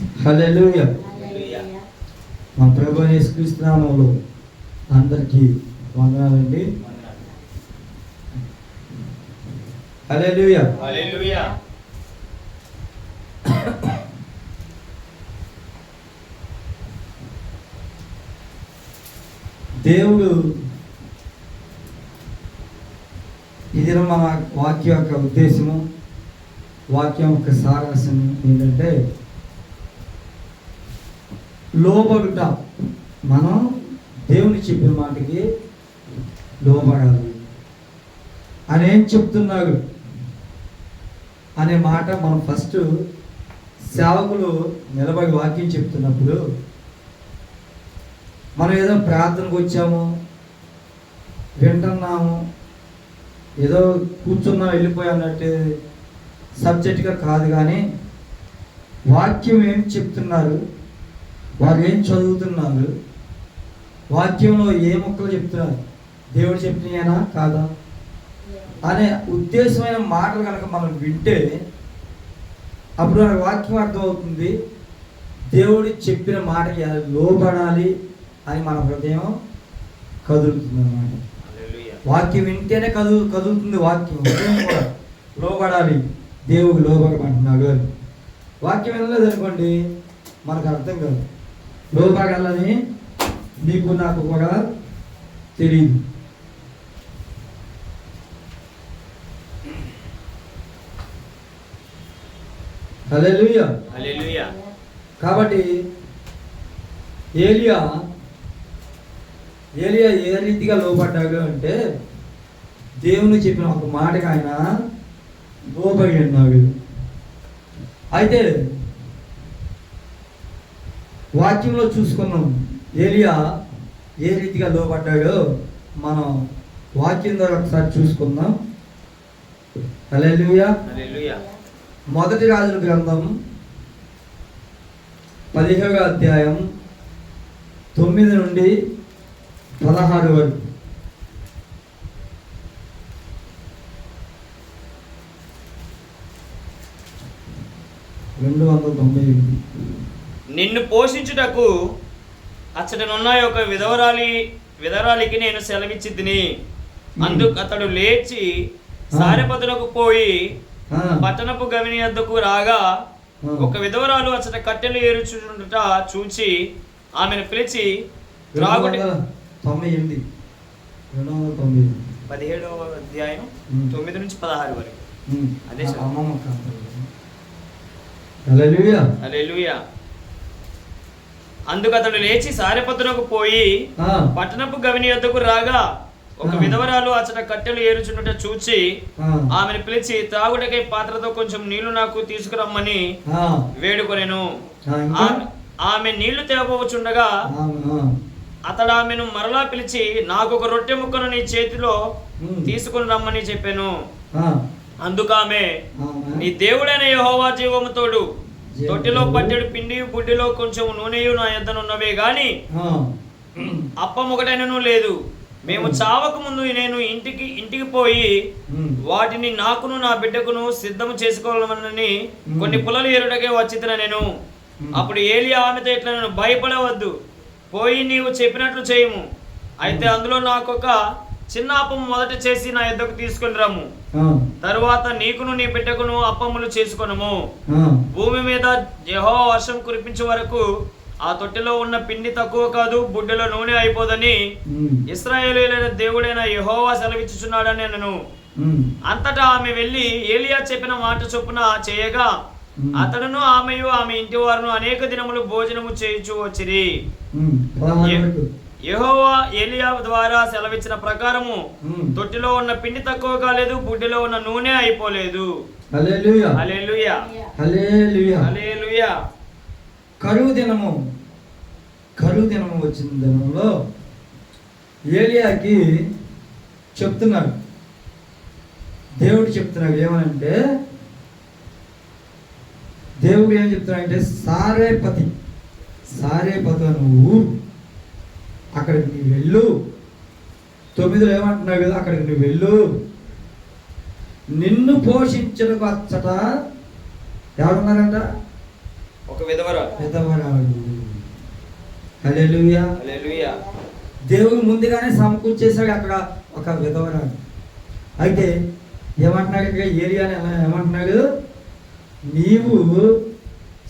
హల్లెలూయా. మా ప్రభువైన యేసుక్రీస్తు నామములో అందరికీ వందనాలండి. హల్లెలూయా. హల్లెలూయా. దేవుడు ఇది మన వాక్యం యొక్క ఉద్దేశము, వాక్యం యొక్క సారాంశం ఏంటంటే లోబడుట. మనం దేవుని చెప్పిన మాటకి లోబడాలి అని ఏం చెప్తున్నాడు అనే మాట మనం ఫస్ట్ సేవకులు నిలబడి వాక్యం చెప్తున్నప్పుడు మనం ఏదో ప్రార్థనకు వచ్చాము, వింటున్నాము, ఏదో కూర్చున్నాం వెళ్ళిపోయామన్నట్టు సబ్జెక్ట్గా కాదు. కానీ వాక్యం ఏం చెప్తున్నారు, వారు ఏం చదువుతున్నారు, వాక్యంలో ఏ మొక్కలు చెప్తున్నారు, దేవుడు చెప్పినాయనా కాదా అనే ఉద్దేశమైన మాటలు కనుక మనం వింటే అప్పుడు మనకు వాక్యం అర్థమవుతుంది. దేవుడు చెప్పిన మాటకి లోబడాలి అని మన హృదయం కదులుతుంది అన్నమాట. వాక్యం వింటేనే కదులుతుంది వాక్యం. హృదయం కూడా లోబడాలి, దేవుడు లోబడమంటున్నాడు అని. వాక్యం వినలేదు అనుకోండి మనకు అర్థం కాదు. లోబడాలని నీకు నాకు కూడా తెలియదు. హల్లెలూయా. హల్లెలూయా. కాబట్టి ఏలియా ఏ రీతిగా లోబడ్డాడు అంటే దేవుని చెప్పిన ఒక మాటకి ఆయన లోబడి ఉన్నాడు. అయితే వాక్యంలో చూసుకున్నాం ఏలియా ఏ రీతిగా లోబడ్డాడో. మనం వాక్యం ద్వారా ఒకసారి చూసుకుందాం. హల్లెలూయా. హల్లెలూయా. మొదటి రాజుల గ్రంథం 15వ అధ్యాయం 9 నుండి 16 వరకు. 298. నిన్ను పోషించుటకు అచ్చటనున్న ఒక విధవరాలికి నేను సెలవిచ్చితిని. అందుకు అతడు లేచి సారెపతులకు పోయి పట్టణపు గవిని వద్దకు రాగా ఒక విధవరాలు అచ్చట కట్టెలు ఏరుచుండుట చూచి ఆమెను పిలిచి 298. 17వ అధ్యాయం 9 నుంచి 16 వరకు. అదే హల్లెలూయా. హల్లెలూయా. అందుకు అతడు లేచి సారెపతులకు పోయి పట్టణపు గవిని వద్దకు రాగా ఒక విధవరాలు అచ్చట కట్టెలు ఏరుచుండుట చూచి ఆమెను పిలిచి త్రాగుటకై పాత్రతో కొంచెం నీళ్లు నాకు తీసుకురమ్మని వేడుకొనెను. ఆమె నీళ్లు తేబోచుండగా అతడు ఆమెను మరలా పిలిచి నాకు ఒక రొట్టె ముక్కను నీ చేతిలో తీసుకుని రమ్మని చెప్పాను. అందుకు ఆమె నీ దేవుడైన యెహోవా జీవము తోడు, తొట్టిలో పట్టెడు పిండి బుడ్డిలో కొంచెం నూనెయు నా యొద్దనున్నవే గాని అప్పం ఒకటైనను లేదు. మేము చావక ముందు నేను ఇంటికి పోయి వాటిని నాకును నా బిడ్డకును సిద్ధము చేసుకోవాలని కొన్ని పుల్లలు ఏరుటకే వచ్చిన నేను. అప్పుడు ఏలియా ఆమెతో ఇట్లా, నేను భయపడవద్దు, పోయి నీవు చెప్పినట్లు చేయము. అయితే అందులో నాకొక చిన్న అప్పం మొదట చేసి నా యొద్దకు తీసుకుని రమ్ము. తరువాత నీకును నీ బిడ్డకును అప్పములు చేసుకొనుము. భూమి మీద యెహోవా వర్షం కురిపించే వరకు ఆ తొట్టిలో ఉన్న పిండి తక్కువ కాదు, బుడ్డలో నూనె అయిపోదని ఇశ్రాయేలీయులైన దేవుడైన యెహోవా సెలవిచ్చుచున్నాడని నేను. అంతటా ఆమె వెళ్ళి ఏలియా చెప్పిన మాట చొప్పున చేయగా అతడును ఆమెయు ఆమె ఇంటి వారును అనేక దినములు భోజనము చేయుచు వచ్చిరి. యెహోవా ఏలియా ద్వారా సెలవిచ్చిన ప్రకారము తొట్టిలో ఉన్న పిండి తక్కువ కాలేదు, బుడ్డిలో ఉన్న నూనె అయిపోలేదు. హల్లెలూయా. హల్లెలూయా. హల్లెలూయా. హల్లెలూయా. కరువు దినము వచ్చిన దినంలో ఏలియాకి చెప్తున్నాడు, దేవుడు చెప్తున్నాడు ఏమనంటే, దేవుడు ఏం చెప్తున్నాడంటే సారేపతి అనే ఊరు, అక్కడికి నువ్వు వెళ్ళు. 9లో ఏమంటున్నావు కదా, అక్కడికి నువ్వు వెళ్ళు, నిన్ను పోషించడానికి వచ్చట ఎవరున్నారంట, ఒక విధవరాలు. హల్లెలూయా. దేవుడు ముందుగానే సమకూర్చేశాడు అక్కడ ఒక విధవరాలు. అయితే ఏమంటున్నాడు ఇక్కడ ఏలియాని ఏమంటున్నాడు, నీవు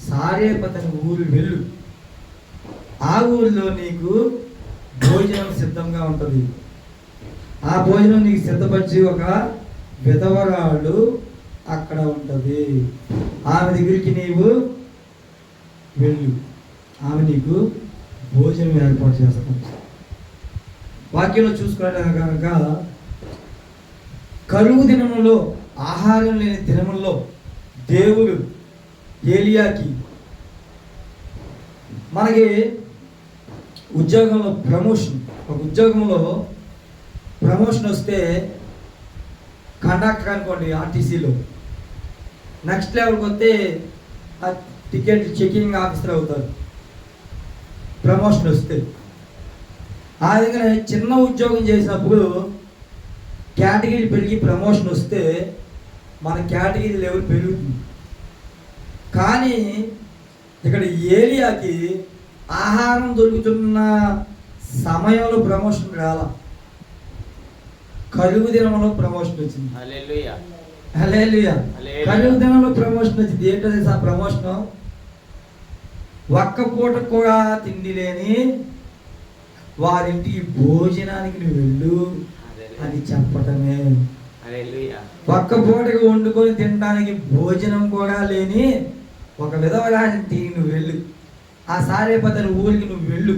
సారేపతని ఊరు వెళ్ళు, ఆ ఊరిలో నీకు భోజనం సిద్ధంగా ఉంటుంది, ఆ భోజనం నీకు సిద్ధపరిచి ఒక విధవరాలు అక్కడ ఉంటుంది, ఆమె దగ్గరికి నీవు వెళ్ళు, ఆమె నీకు భోజనం ఏర్పాటు చేస్తాం. వాక్యంలో చూసుకున్నట్టు కనుక కరువు దినములో, ఆహారం లేని దినముల్లో దేవుడు ఏలియాకి, మనకి ఉద్యోగంలో ప్రమోషన్, ఒక ఉద్యోగంలో ప్రమోషన్ వస్తే కండక్టర్ అనుకోండి ఆర్టీసీలో, నెక్స్ట్ లెవెల్కి వస్తే ఆ టికెట్ చెకింగ్ ఆఫీసర్ అవుతారు ప్రమోషన్ వస్తే. ఆ విధంగా చిన్న ఉద్యోగం చేసినప్పుడు కేటగిరీ పెరిగి ప్రమోషన్ వస్తే మన కేటగిరీ లెవెల్ పెరుగుతుంది. కానీ ఇక్కడ ఏలియాకి ఆహారం దొరుకుతున్న సమయంలో ప్రమోషన్ రాల, కరువు దినంలో ప్రమోషన్ వచ్చింది. హల్లెలూయా. కరువు దినంలో ప్రమోషన్ వచ్చింది. ఏంటది ఆ ప్రమోషన్? ఒక్క పూట కూడా తిండి లేని వారింటికి భోజనానికి నువ్వు వెళ్ళు అని చెప్పటమే. ఒక్క పూటకి వండుకొని తినడానికి భోజనం కూడా లేని ఒక విధవరానికి నువ్వు వెళ్ళు, ఆ సారేపతని ఊరికి నువ్వు వెళ్ళు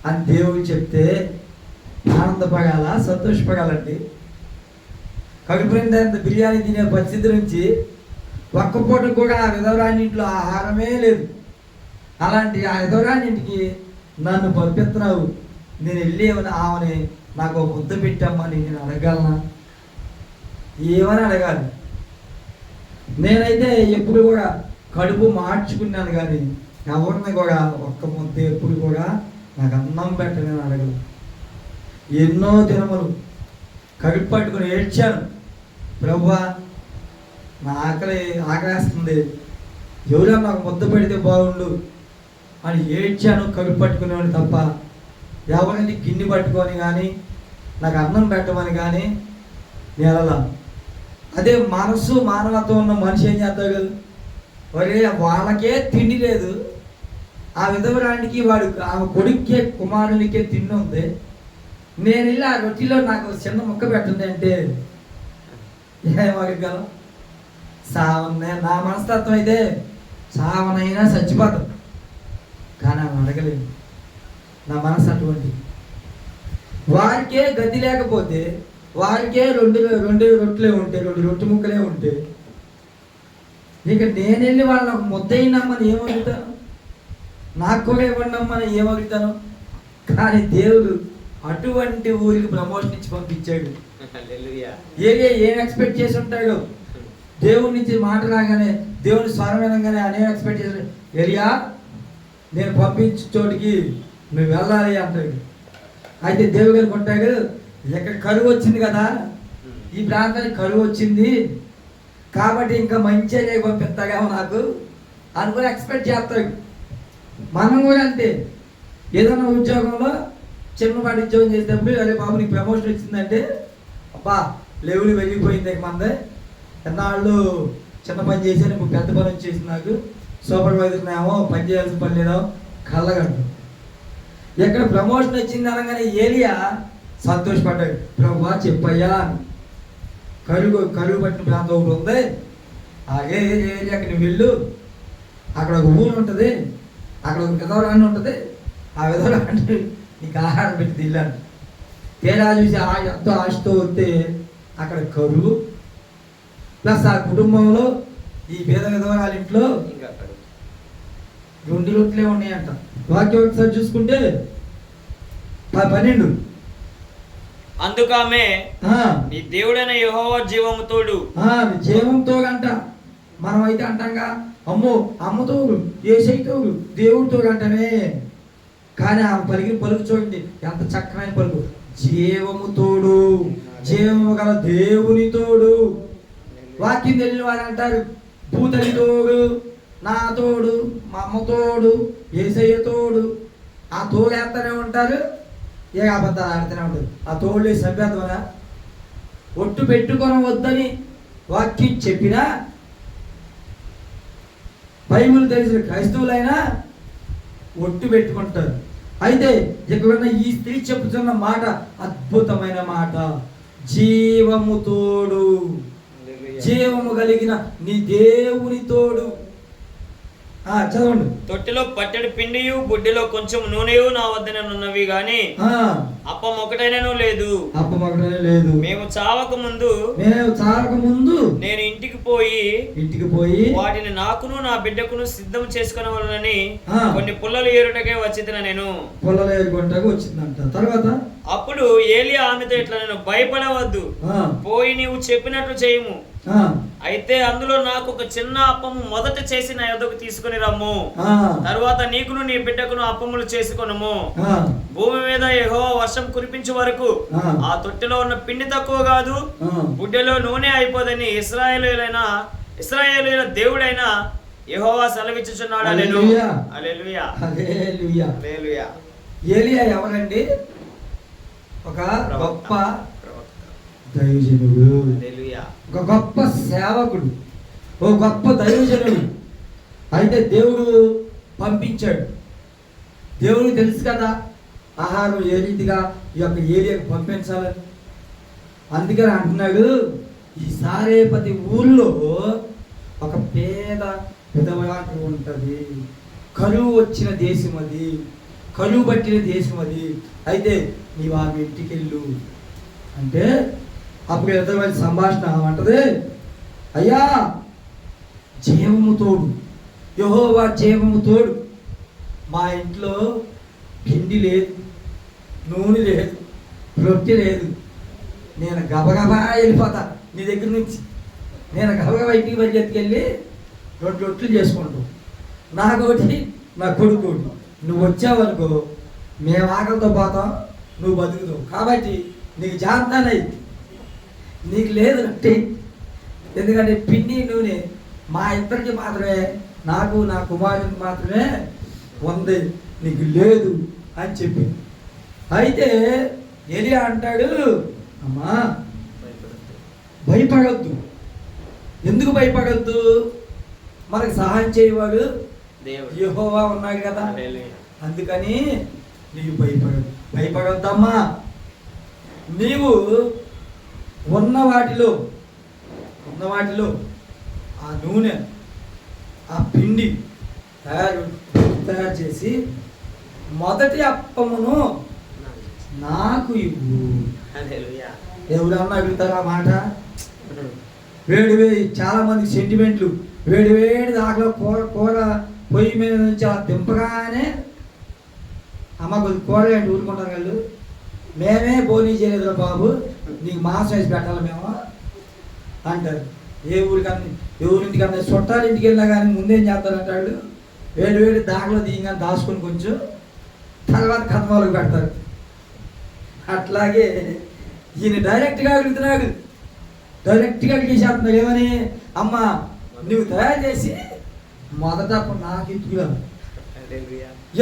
అని దేవుడు చెప్తే ఆనందపడాల, సంతోషపడాలండి. కడుపునిందంత బిర్యానీ తినే పరిస్థితి నుంచి ఒక్క పూట కూడా ఆ విధవరాని ఇంట్లో ఆహారమే లేదు. అలాంటి ఆ విధవరాని ఇంటికి నన్ను పంపిస్తున్నావు, నేను వెళ్ళి ఆమెని నాకు ఒక ముద్ద పెట్టమ్మని నేను అడగలనా? ఏమని అడగాలి? నేనైతే ఎప్పుడు కూడా కడుపు మార్చుకున్నాను, కానీ ఎవరిని కూడా ఒక్క ముద్ద ఎప్పుడు కూడా నాకు అన్నం పెట్టనని అడగను. ఎన్నో దినములు కడుపు పట్టుకుని ఏడ్చాను, ప్రభువా నా ఆకలేస్తుంది, ఎవరైనా నాకు ముద్ద పెడితే బాగుండు అని ఏడ్చాను కడుపు పట్టుకునేవాడిని తప్ప ఎవరిని గిన్నె పట్టుకొని కానీ నాకు అన్నం పెట్టమని కానీ నేను అలా. అదే మనసు మానవత్వం ఉన్న మనిషి ఏం చేస్తాడు కదా, ఒరే వాళ్ళకే తిండి లేదు, ఆ విధవరానికి వాడు ఆమె కొడుక్కే కుమారునికే తిండి ఉంది, నేను వెళ్ళి ఆ రొట్టెలో నాకు చిన్న ముక్క పెట్టండి అంటే ఏం అడగలం? సావనే నా మనస్తత్వం అయితే సావనైనా చచ్చిపోతాం, కానీ ఆమె అడగలేదు. నా మనసు అటువంటి. వారికే గతి లేకపోతే, వారికే రెండు రొట్టెలే ఉంటే, రెండు రొట్టె ముక్కలే ఉంటే, ఇక నేను వెళ్ళి వాళ్ళని ఒక ముద్ద అయినమ్మని ఏమడుగుతాను? నాకు కూడా ఇవ్వండమ్మని ఏమడుగుతాను? కానీ దేవుడు అటువంటి ఊరికి ప్రమోషన్ ఇచ్చి పంపించాడు. ఏం ఎక్స్పెక్ట్ చేసి ఉంటాడు? దేవుడి నుంచి మాట రాగానే, దేవుని స్వరం వినగానే అనే ఎక్స్పెక్ట్ చేశాడు, ఏలియా నేను పంపించే చోటికి నువ్వు వెళ్ళాలి అంటాడు. అయితే దేవుడు గారు కొంటాడు, ఇక్కడ కరువు వచ్చింది కదా, ఈ ప్రాంతానికి కరువు వచ్చింది కాబట్టి ఇంకా మంచిగా పంపిస్తాడేమో నాకు అనుకుని ఎక్స్పెక్ట్ చేస్తాడు. మనం కూడా అంతే, ఏదైనా ఉద్యోగంలో చిన్నపాటి ఉద్యోగం చేసేటప్పుడు అరే బాబు నీకు ప్రమోషన్ వచ్చిందంటే అబ్బా లెవెల్ వెళ్ళిపోయింది మందే, ఎన్నాళ్ళు చిన్న పని చేశాను ఇప్పుడు పెద్ద పని వచ్చేసి నాకు సూపర్వైజర్ ఏమో పని చేయాల్సిన పని లేదో కళ్ళగంటు. ఎక్కడ ప్రమోషన్ వచ్చింది అనగానే ఏలియా సంతోషపడ్డాడు, ప్రభువా చెప్పయ్యా కరువు పట్టిన ప్రాంతం ఒకటి ఉంది, ఆ ఏరియాకి నువ్వు వెళ్ళు, అక్కడ ఒక ఊరు ఉంటుంది, అక్కడ ఒక విధవరాన్ని ఉంటుంది, ఆ విధవరాన్ని నీకు ఆహారం పెట్టి తిల్లాను. తేడా చూసి ఎంతో ఆశతో వస్తే అక్కడ కరువు ప్లస్ ఆ కుటుంబంలో ఈ పేద విధవరాల ఇంట్లో రెండు రొట్టెలే ఉన్నాయంట. వాక్యం ఒకసారి చూసుకుంటే 12. అందుకామె నీ దేవుడైన యెహోవా జీవము తోడు, జీవంతో అంట. మనం అయితే అంటాంగా అమ్మో అమ్మతోడు, ఏసైతోడు, దేవుడితో అంటనే. కానీ ఆమె పలుకు చూడండి ఎంత చక్కమైన పలుకు, జీవము తోడు, జీవము గల దేవుని తోడు. వాక్యం తెలియని వారు అంటారు భూతలి తోడు, నా తోడు, మా అమ్మ తోడు, యేసయ్య తోడు, ఆ తోడు వేస్తూనే ఉంటారు, ఏ అబద్ధాలు ఆడుతూనే ఉంటారు. ఆ తోడు సభ్యత్వనా? ఒట్టు పెట్టుకొని వద్దని వాక్యం చెప్పినా బైబిల్ తెలిసిన క్రైస్తవులైనా ఒట్టు పెట్టుకుంటారు. అయితే ఇక్కడ ఈ స్త్రీ చెప్పుతున్న మాట అద్భుతమైన మాట. జీవము తోడు, జీవము కలిగిన నీ దేవుని తోడు. చదవండి. తొట్టిలో పట్టెడు పిండియు బుడ్డిలో కొంచెం నూనెయు నా వద్దనున్నవి గాని అప్పం ఒకటైనను లేదు. అప్పం ఒకటైనా లేదు. మేము చావక ముందు నేను ఇంటికి పోయి వాటిని నాకును నా బిడ్డకును సిద్ధం చేసుకునవలనని కొన్ని పుల్లలు ఏరుటకే వచ్చిన నేను. పుల్లలు ఏరుకుంటకు వచ్చిందంట. తర్వాత అప్పుడు ఏలియా ఆమెతో ఇట్లా, నేను భయపడవద్దు, పోయి నీవు చెప్పినట్లు చేయము. అయితే అందులో నాకు ఒక చిన్న అప్పము మొదట చేసి నా యొద్దకు తీసుకుని రమ్ము. తరువాత నీకును నీ బిడ్డకును అప్పములు చేసుకొనుము. భూమి మీద యెహోవా వర్షం కురిపించే వరకు ఆ తొట్టిలో ఉన్న పిండి తక్కువ కాదు, బుడ్డెలో నూనె అయిపోదని ఇశ్రాయేలీయుల దేవుడైన యెహోవా సెలవిచ్చుచున్నాడు. హల్లెలూయా, హల్లెలూయా, హల్లెలూయా, హల్లెలూయా. ఏలియా ఎవరండి? ఒక గొప్ప దైవజనుడు, ఒక గొప్ప సేవకుడు, ఓ గొప్ప దైవజనుడు. అయితే దేవుడు పంపించాడు. దేవుడికి తెలుసు కదా ఆహారం ఏ రీతిగా ఈ యొక్క ఏరియాకి పంపించాలని. అందుకని అంటున్నాడు, ఈ సారేపతి ఊళ్ళో ఒక పేద విధవరాలు ఉంటుంది. కరువు వచ్చిన దేశం అది, కరువు పట్టిన దేశం అది. అయితే నీవు ఆమె ఇంటికి వెళ్ళు అంటే అప్పుడు ఇద్దరు సంభాషణ అంటది, అయ్యా జీవము తోడు, యెహోవా జీవము తోడు, మా ఇంట్లో పిండి లేదు, నూనె లేదు, రొట్టె లేదు, నేను గబగబా వెళ్ళిపోతా నీ దగ్గర నుంచి. నేను గబగబా ఇంటికి పరిగెత్తుకెళ్ళి 2 రొట్టెలు చేసుకుంటాం, నాకొకటి నా కొడుకు. నువ్వు వచ్చావనుకో మేము ఆకలితో పోతాం, నువ్వు బతుకుతావు. కాబట్టి నీకు జాగ్రత్తనై, నీకు లేదు రొట్టె, ఎందుకంటే పిండి నూనె మా ఇద్దరికి మాత్రమే, నాకు నా కుమారునికి మాత్రమే ఉంది, నీకు లేదు అని చెప్పి. అయితే ఏలియా అంటాడు, అమ్మా భయపడద్దు. ఎందుకు భయపడద్దు? మనకు సహాయం చేయవాడు యెహోవా ఉన్నాడు కదా. అందుకని నీవు భయపడొద్దమ్మా. నీవు ఉన్న వాటిలో ఆ నూనె, ఆ పిండి తయారు చేసి మొదటి అప్పమును నాకు ఇవ్వు. ఎవరన్నా అడుగుతారు ఆ మాట? వేడి చాలా మంది సెంటిమెంట్లు, వేడి దాంట్లో కూర పొయ్యి మీద నుంచి అలా దింపగానే అమ్మ కొద్ది కూర ఏంటి ఊరుకుంటారు వాళ్ళు, మేమే బోనీ చేయలేదు బాబు, నీకు మాంసం వేసి పెట్టాలి మేము అంటారు. ఏ ఊరింటికన్నా చుట్టాలు ఇంటికి వెళ్ళినా కానీ ముందేం చేస్తారంటాడు, వేడి దాకలో దిగగానే దాచుకొని కొంచెం తర్వాత కథమాలకు పెడతారు. అట్లాగే ఈయన డైరెక్ట్గా అడుగుతున్నాడు, డైరెక్ట్గా అడిగేసేస్తున్నాడు. ఏమని? అమ్మ నువ్వు తయారు చేసి మొదట నాకు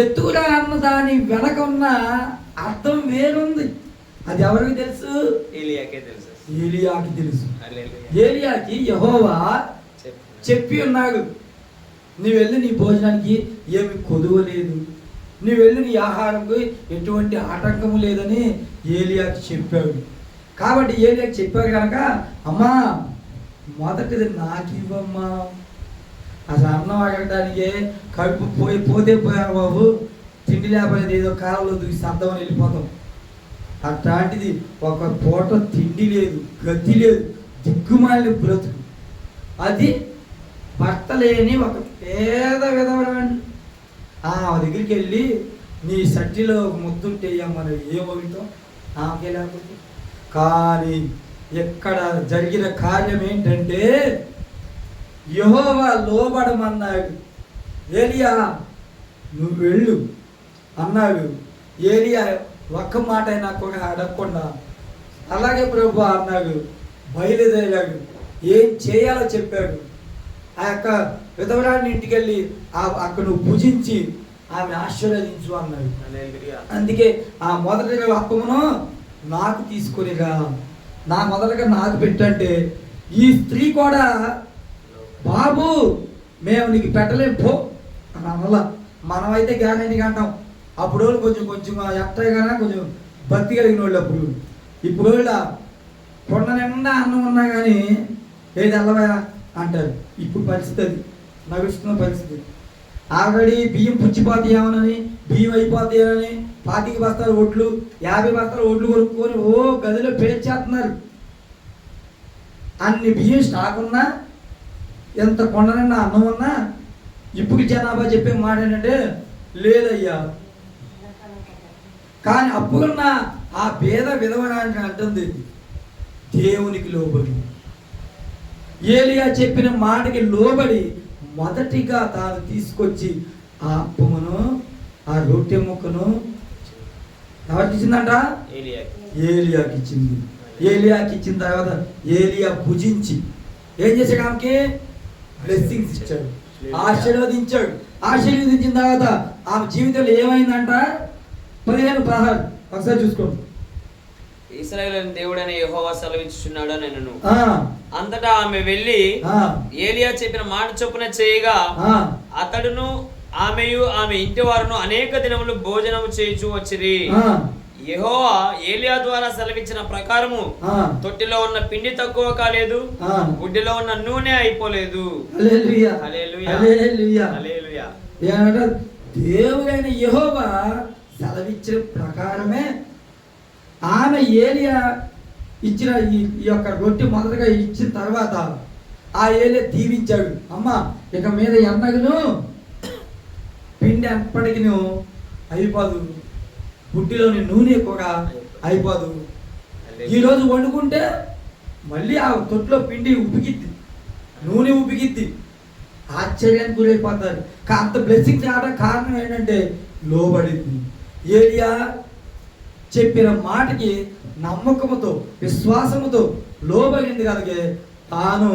ఎత్తుకురా అన్న దాని వెనక ఉన్న అర్థం వేరుంది. అది ఎవరికి తెలుసు? ఏలియాకి తెలుసు. ఏలియాకి యెహోవా చెప్పి ఉన్నాడు, నీ వెళ్ళి నీ భోజనానికి ఏమి కొదువ లేదు, నీ వెళ్ళి నీ ఆహారంకు ఎటువంటి ఆటంకము లేదని ఏలియాకి చెప్పాడు. కాబట్టి ఏలియాకి చెప్పాడు కనుక, అమ్మా మొదటిది నాకు ఇవ్వమ్మా. అసలు అన్నం అడగడానికే కడుపు పోతే పోయాను బాబు, తిండి లేకపోతే ఏదో కాలంలో దూకి సర్దమని వెళ్ళిపోతాం. అట్లాంటిది ఒక పూట తిండి లేదు, గతి లేదు, దిక్కుమాలిన బ్రతుకు. అది భర్త లేని ఒక పేద విధవరాండి. ఆ దగ్గరికి వెళ్ళి నీ సట్టిలో ముద్దుంటే మనం ఏమవుతాం ఆమెకే లేకపోతే. కానీ ఎక్కడ జరిగిన కార్యం ఏంటంటే యెహోవా లోబడమన్నాడు. ఏలియా నువ్వు వెళ్ళు అన్నాడు. ఏలియా ఒక్క మాట అయినా కూడా అడగకుండా అలాగే ప్రభు అన్నాడు. బయలుదేరాడు, ఏం చేయాలో చెప్పాడు. ఆ యొక్క విధవరాన్ని ఇంటికి వెళ్ళి అక్కడ నువ్వు భుజించి ఆమె ఆశీర్వదించు అన్నాడు. అందుకే ఆ మొదటి అప్పమును నాకు తీసుకునిగా, నా మొదలుగా నాకు పెట్టంటే ఈ స్త్రీ కూడా బాబు మేము నీకు పెట్టలేం పో అని అనలా. మనమైతే గ్యారంటీగా అంటాం. అప్పుడు కొంచెం కొంచెం ఎట్టగా కొంచెం భక్తి కలిగిన వాళ్ళు. ఇప్పుడు కొండ నిండా అన్నం ఉన్నా కానీ ఏది అల్లవా అంటారు. ఇప్పుడు పరిస్థితి అది నడుస్తున్న పరిస్థితి. ఆల్రెడీ బియ్యం పుచ్చిపోతాయేమోనని, బియ్యం అయిపోతాయని 40 బస్తాలు ఒడ్లు 50 బస్తాలు ఒడ్లు కొనుక్కొని గదిలో పేర్చేస్తున్నారు. అన్ని బియ్యం స్టాక్ ఉన్నా, ఎంత కొండ నిండా అన్నం ఉన్నా ఇప్పుడు జనాభా చెప్పే మాట ఏంటంటే లేదయ్యా. కానీ అప్పుడున్న ఆ పేద విధవరానికి అంటుంది దేవునికి లోబడి, ఏలియా చెప్పిన మాటకి లోబడి మొదటిగా తాను తీసుకొచ్చి ఆ అప్పమును ఆ రొట్టె ముక్కను ఎవరికి ఇచ్చిందంట? ఏలియాకి ఇచ్చింది. ఏలియాకి ఇచ్చిన తర్వాత ఏలియా భుజించి ఏం చేశాడు? ఆమెకి బ్లెస్సింగ్స్ ఇచ్చాడు, ఆశీర్వదించాడు. ఆశీర్వదించిన తర్వాత ఆమె జీవితంలో ఏమైందంట? 15-16 ఒకసారి చూసుకోండి. ఇశ్రాయేలు దేవుడైన యెహోవా సెలవిచ్చుచున్నాడు నేను. అంతటా ఆమె వెళ్ళి ఏలియా చెప్పిన మాట చొప్పున చేయగా అతడును ఆమెయు ఆమె ఇంటి వారును అనేక దినములు భోజనము చేయుచు వచ్చిరి. యెహోవా ఏలియా ద్వారా సెలవిచ్చిన ప్రకారము తొట్టిలో ఉన్న పిండి తక్కువ కాలేదు, గుడ్డిలో ఉన్న నూనె అయిపోలేదు. హల్లెలూయా, హల్లెలూయా, హల్లెలూయా. దేవుడైన యెహోవా సెలవిచ్చిన ప్రకారమే ఆమె ఏలియా ఇచ్చిన ఈ యొక్క రొట్టె మొదటగా ఇచ్చిన తర్వాత ఆ ఏలియా దీవించాడు. అమ్మ ఇక మీద ఎన్నగను పిండి ఎప్పటికి అయిపోదు, బుడ్డిలోని నూనె కూడా అయిపోదు. ఈరోజు వండుకుంటే మళ్ళీ ఆ తొట్టులో పిండి ఉబ్బికిద్ది, నూనె ఉబ్బికిద్ది. ఆశ్చర్యానికి గురైపోతారు. అంత బ్లెస్సింగ్ రావడం కారణం ఏంటంటే లోబడింది. ఏలియా చెప్పిన మాటకి నమ్మకముతో విశ్వాసముతో లోబడింది కనుకే తాను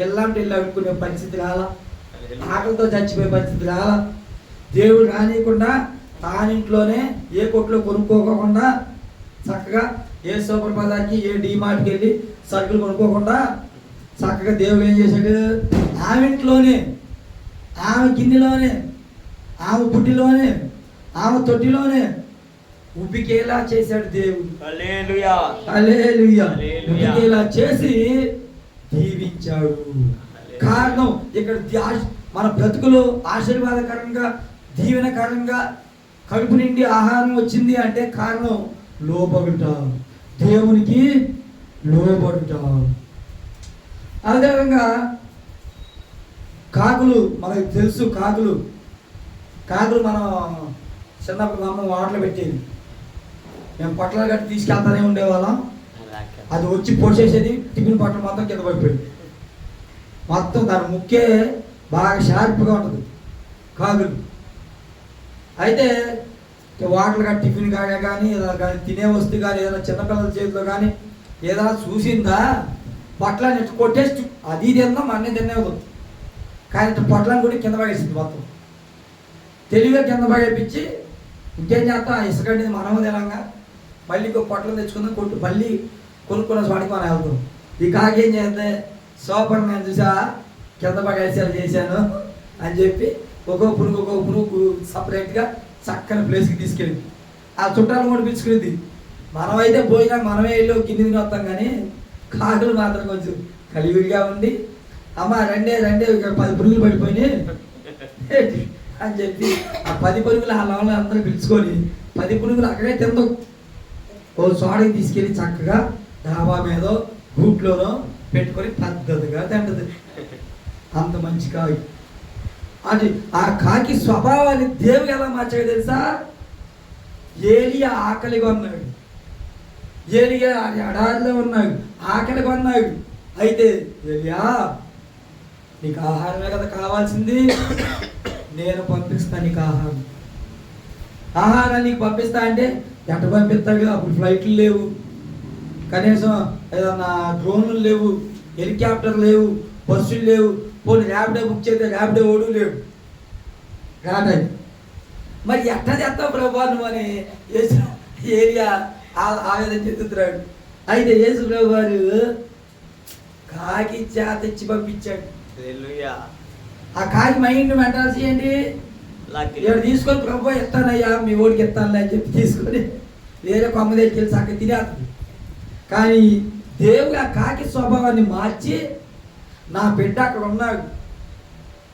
ఎల్లాంటి ఇల్లు అడుక్కునే పరిస్థితి రాల, ఆకలితో చచ్చిపోయే పరిస్థితి రాల. దేవుడు రానియకుండా తానింట్లోనే ఏ కొట్లో కొనుక్కోకుండా చక్కగా ఏ సూపర్ బజార్కి ఏ డీమార్ట్కి వెళ్ళి సరుకులు కొనుక్కోకుండా చక్కగా దేవుడు ఏం చేశాడు? ఆమె ఇంట్లోనే, ఆమె గిన్నెలోనే, ఆమె బుడ్డిలోనే, ఆమె తొట్టిలోనే ఉబ్బికేలా చేశాడు దేవుడు. హల్లెలూయా, హల్లెలూయా. ఉబ్బికేలా చేసి దీవించాడు. కారణం ఇక్కడ మన బ్రతుకులో ఆశీర్వాదకరంగా దీవెనకరంగా కడుపు నిండి ఆహారం వచ్చింది అంటే కారణం లోబడుట, దేవునికి లోబడుట. అదేవిధంగా కాకులు మనకు తెలుసు. కాకులు మనం చిన్నప్పుడు మా అమ్మ వాటలు పెట్టేది, మేము పొట్టలు కట్టి తీసుకెళ్తానే ఉండేవాళ్ళం. అది వచ్చి పొడిచేసేది, టిఫిన్ పొట్టలు మొత్తం కింద పడిపోయింది. మొత్తం దాని ముక్కే బాగా షార్ప్గా ఉంటుంది కాకులు. అయితే వాటలు కానీ టిఫిన్ కానీ ఏదైనా కానీ తినే వస్తువు కానీ ఏదైనా చిన్నపిల్లల చేతిలో కానీ ఏదైనా చూసిందా పొట్లని ఇట్లా కొట్టేసి అది తిందా మన్నీ తినేవద్దు. కానీ ఇట్లా పొట్లని కూడా కింద పడేసింది. మొత్తం తెలివిగా కింద పడేపించి ఇంకేం చేస్తాం, ఇసుకండి మనము తినంగా మళ్ళీ ఇంకో పొట్లను తెచ్చుకుందాం, కొట్టు మళ్ళీ కొనుక్కున్న చోటికి మనం వెళ్తాం. ఈ కాకి ఏం చేస్తే సూపర్ నేను చూసా కింద పడేసి చేశాను అని చెప్పి ఒక్కొక్క పురుగు సపరేట్గా చక్కని ప్లేస్కి తీసుకెళ్ళి ఆ చుట్టాలు కూడా పిలుచుకునేది. మనమైతే పోయినా మనమే వెళ్ళి కింది తిని వస్తాం, కానీ కాకులు మాత్రం కొంచెం కలివిడిగా ఉండి అమ్మ రెండే 10 పురుగులు పడిపోయినాయి అని చెప్పి ఆ 10 పురుగులు ఆ లెవెల్ అందరూ పిలుచుకొని 10 పురుగులు అక్కడే తిందాం ఓ చోడకి తీసుకెళ్ళి చక్కగా డాబా మీదో గూట్లోనో పెట్టుకొని పద్ధతిగా తింటది. అంత మంచి కాకి. అది ఆ కాకి స్వభావాన్ని దేవుడు ఎలా మార్చాడు తెలుసా? ఏలియా ఆకలిగా ఉన్నాడు, ఏలియా ఎడారిలో ఉన్నాడు, ఆకలిగా ఉన్నాడు. అయితే ఏలియా నీకు ఆహారమే కదా కావాల్సింది, నేను పంపిస్తాను నీకు ఆహారాన్ని నీకు పంపిస్తా అంటే ఎట్ట పంపిస్తాడు? అప్పుడు ఫ్లైట్లు లేవు, కనీసం ఏదన్నా డ్రోన్లు లేవు, హెలికాప్టర్ లేవు, బస్సులు లేవు, పోనీ ర్యాపిడో బుక్ చేస్తే ర్యాపిడో ఓడు లేడు రాటని. మరి ఎట్లా చేస్తావు ప్రభు నువ్వు అని యేసు ఏరియా ఆవేదన చెందుతున్నాడు. అయితే యేసు ప్రభు వారు కాకి చేత తెచ్చి పంపించాడు. ఆ కాకి మైండ్ మెంటాల్సి ఏంటి? ఇక్కడ తీసుకొని ప్రభు ఎత్తానయ్యా మీ ఓడికి ఎత్తానులే అని చెప్పి తీసుకొని వేరే కొమ్మ దగ్గరికి వెళ్ళి చక్కగా తినేస్తుంది. కానీ దేవుడు ఆ కాకి స్వభావాన్ని మార్చి నా బిడ్డ అక్కడ ఉన్నాడు,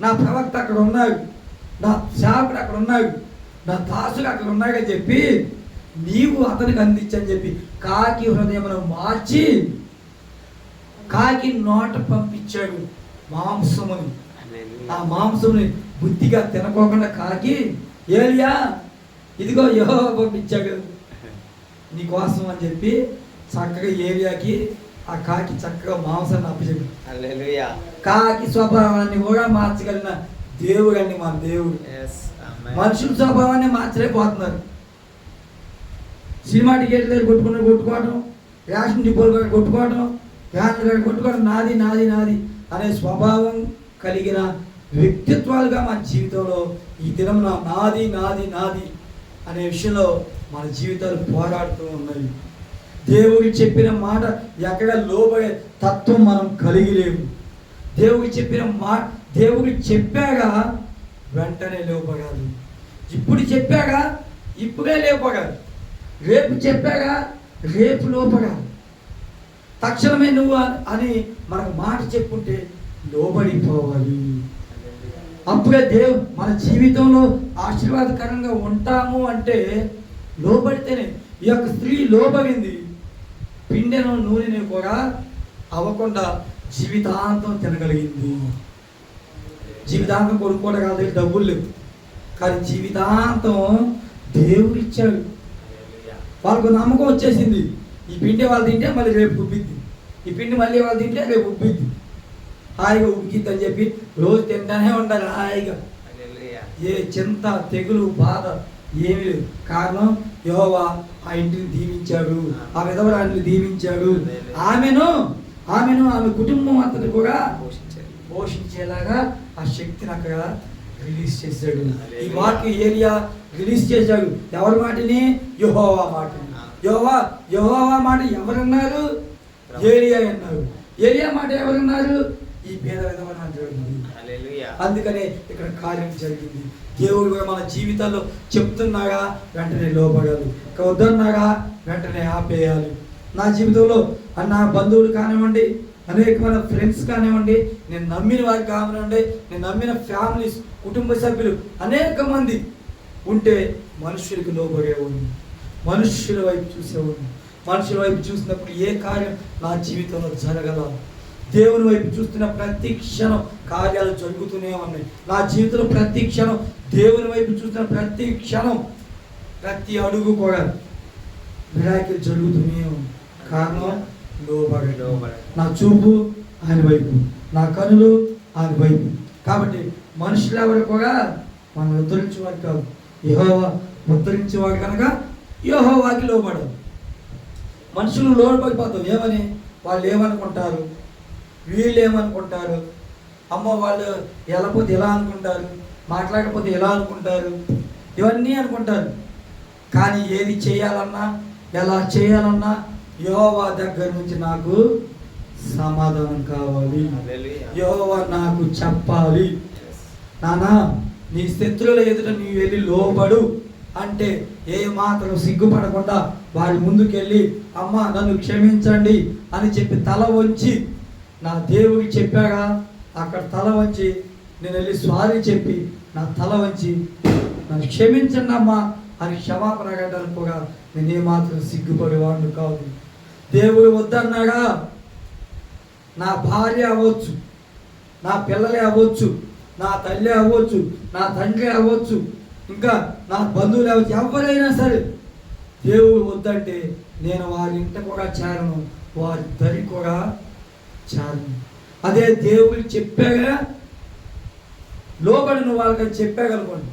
నా ప్రవక్త అక్కడ ఉన్నాడు, నా సేవకుడు అక్కడ ఉన్నాడు, నా దాసుడు అక్కడ ఉన్నాడని చెప్పి నీవు అతనికి అందించని చెప్పి కాకి హృదయమును మార్చి కాకి నోట పంపించాడు మాంసముని. ఆ మాంసముని బుద్ధిగా తినకోకుండా కాకి ఏలియా ఇదిగో యెహోవా పంపించాడు నీకోసం అని చెప్పి చక్కగా ఏలియాకి ఆ కాకి చక్కగా మాంసాన్ని అప్పచెప్పాడు. కాకి స్వభావాన్ని కూడా మార్చగలిగిన దేవుడు అండి మన దేవుడు. మనుషుల స్వభావాన్ని మార్చలేకపోతున్నారు. సినిమా టికెట్ దగ్గర కొట్టుకోవడం, రేషన్ డిపోలు కాడ కొట్టుకోవడం, ఫ్యాన్లు కాడ కొట్టుకోవడం, నాది నాది నాది అనే స్వభావం కలిగిన వ్యక్తిత్వాలుగా మన జీవితంలో ఈ దినం నాది నాది నాది అనే విషయంలో మన జీవితాలు పోరాడుతూ ఉన్నాయి. దేవుడికి చెప్పిన మాట ఎక్కడ లోబడే తత్వం మనం కలిగి లేవు. దేవుడికి చెప్పిన మాట దేవుడికి చెప్పాక వెంటనే లేవపడాలి. ఇప్పుడు చెప్పాక ఇప్పుడే లేవపడాలి. రేపు చెప్పాక రేపు లోపడాలి. తక్షణమే నువ్వు అని మనకు మాట చెప్పుంటే లోబడిపోవాలి. అప్పుడే మన జీవితంలో ఆశీర్వాదకరంగా ఉంటాము అంటే లోబడితేనే. ఈ యొక్క స్త్రీ లోబడింది, పిండెను నూనెని కూడా అవ్వకుండా జీవితాంతం తినగలిగింది. జీవితాంతం కొనుక్కోవడం కాదు, డబ్బులు లేవు, కానీ జీవితాంతం దేవుడు ఇచ్చాడు. వాళ్ళకు నమ్మకం వచ్చేసింది, ఈ పిండి వాళ్ళు తింటే మళ్ళీ రేపు ఉబ్బిద్ది, ఈ పిండి మళ్ళీ వాళ్ళు తింటే రేపు ఉబ్బిద్ది, హాయిగా ఉబ్బిద్ది అని చెప్పి రోజు తింటానే ఉండాలి హాయిగా. ఏ చింత తెగులు బాధ ఏమి లేదు. కారణం యెహోవా ఆ ఇంటిని దీవించాడు, ఆ విధవరాన్ని దీవించాడు, ఆమెను ఆమె కుటుంబం అంతటి కూడా పోషించేలాగా ఆ శక్తిని అక్కడ రిలీజ్ చేశాడు. ఈ వాక్యం ఏలియా రిలీజ్ చేశాడు. ఎవరి మాటని? యెహోవా మాటని. యెహోవా మాట ఎవరన్నారు? ఏలియా అన్నారు. ఏలియా మాట ఎవరన్నారు? ఈ పేద విధవరాలు. అందుకనే ఇక్కడ కార్యం జరిగింది. దేవుడు కూడా మన జీవితాల్లో చెప్తున్నాగా వెంటనే లోపడాలి, వద్దన్నాగా వెంటనే ఆపేయాలి. నా జీవితంలో నా బంధువులు కానివ్వండి, అనేకమైన ఫ్రెండ్స్ కానివ్వండి, నేను నమ్మిన వారు కానివ్వండి, నేను నమ్మిన ఫ్యామిలీస్ కుటుంబ సభ్యులు అనేక మంది ఉంటే మనుషులకు లోబడేవాడిని, మనుషుల వైపు చూసేవాడిని. మనుషుల వైపు చూసినప్పుడు ఏ కార్యం నా జీవితంలో జరగల. దేవుని వైపు చూస్తున్న ప్రతి క్షణం కార్యాలు జరుగుతూనే ఉన్నాయి నా జీవితంలో. ప్రతి క్షణం దేవుని వైపు చూస్తున్న ప్రతి క్షణం, ప్రతి అడుగు కూడా మిరాకిల్ జరుగుతూనే ఉంది. కారణం లోబడడం. నా చూపు ఆయన వైపు, నా కనులు ఆయన వైపు. కాబట్టి మనుషులు ఎవరు కూడా మనం ఉద్ధరించేవాడు కాదు, యెహోవా ఉద్ధరించేవాడు కనుక యెహోవాకి లోబడదు. మనుషులు లోబడిపోతాం. ఏమని? వాళ్ళు ఏమనుకుంటారు, వీళ్ళు ఏమనుకుంటారు, అమ్మ వాళ్ళు వెళ్ళకపోతే ఎలా అనుకుంటారు, మాట్లాడకపోతే ఎలా అనుకుంటారు, ఇవన్నీ అనుకుంటారు. కానీ ఏది చేయాలన్నా ఎలా చేయాలన్నా యెహోవా దగ్గర నుంచి నాకు సమాధానం కావాలి, యెహోవా నాకు చెప్పాలి. నానా నీ శత్రువుల ఎదుట నీవు వెళ్ళి లోబడు అంటే ఏ మాత్రం సిగ్గుపడకుండా వారి ముందుకెళ్ళి అమ్మ నన్ను క్షమించండి అని చెప్పి తల వంచి, నా దేవుడికి చెప్పాగా అక్కడ తల వంచి నేను వెళ్ళి సారీ చెప్పి నా తల వంచి నన్ను క్షమించండి అమ్మా అని క్షమాపణ అడగడానికి కూడా నేను ఏమాత్రం సిగ్గుపడేవాడిని కాదు. దేవుడు వద్దన్నాగా నా భార్య అవ్వచ్చు, నా పిల్లలే అవ్వచ్చు, నా తల్లి అవ్వచ్చు, నా తండ్రి అవ్వచ్చు, ఇంకా నా బంధువులు అవ్వచ్చు, ఎవరైనా సరే దేవుడు వద్దంటే నేను వారి ఇంట కూడా చేరను, వారి దరి కూడా చేరను. అదే దేవుడు చెప్పాగా లోబడి నువ్వు వాళ్ళకి చెప్పాగనుకోండి,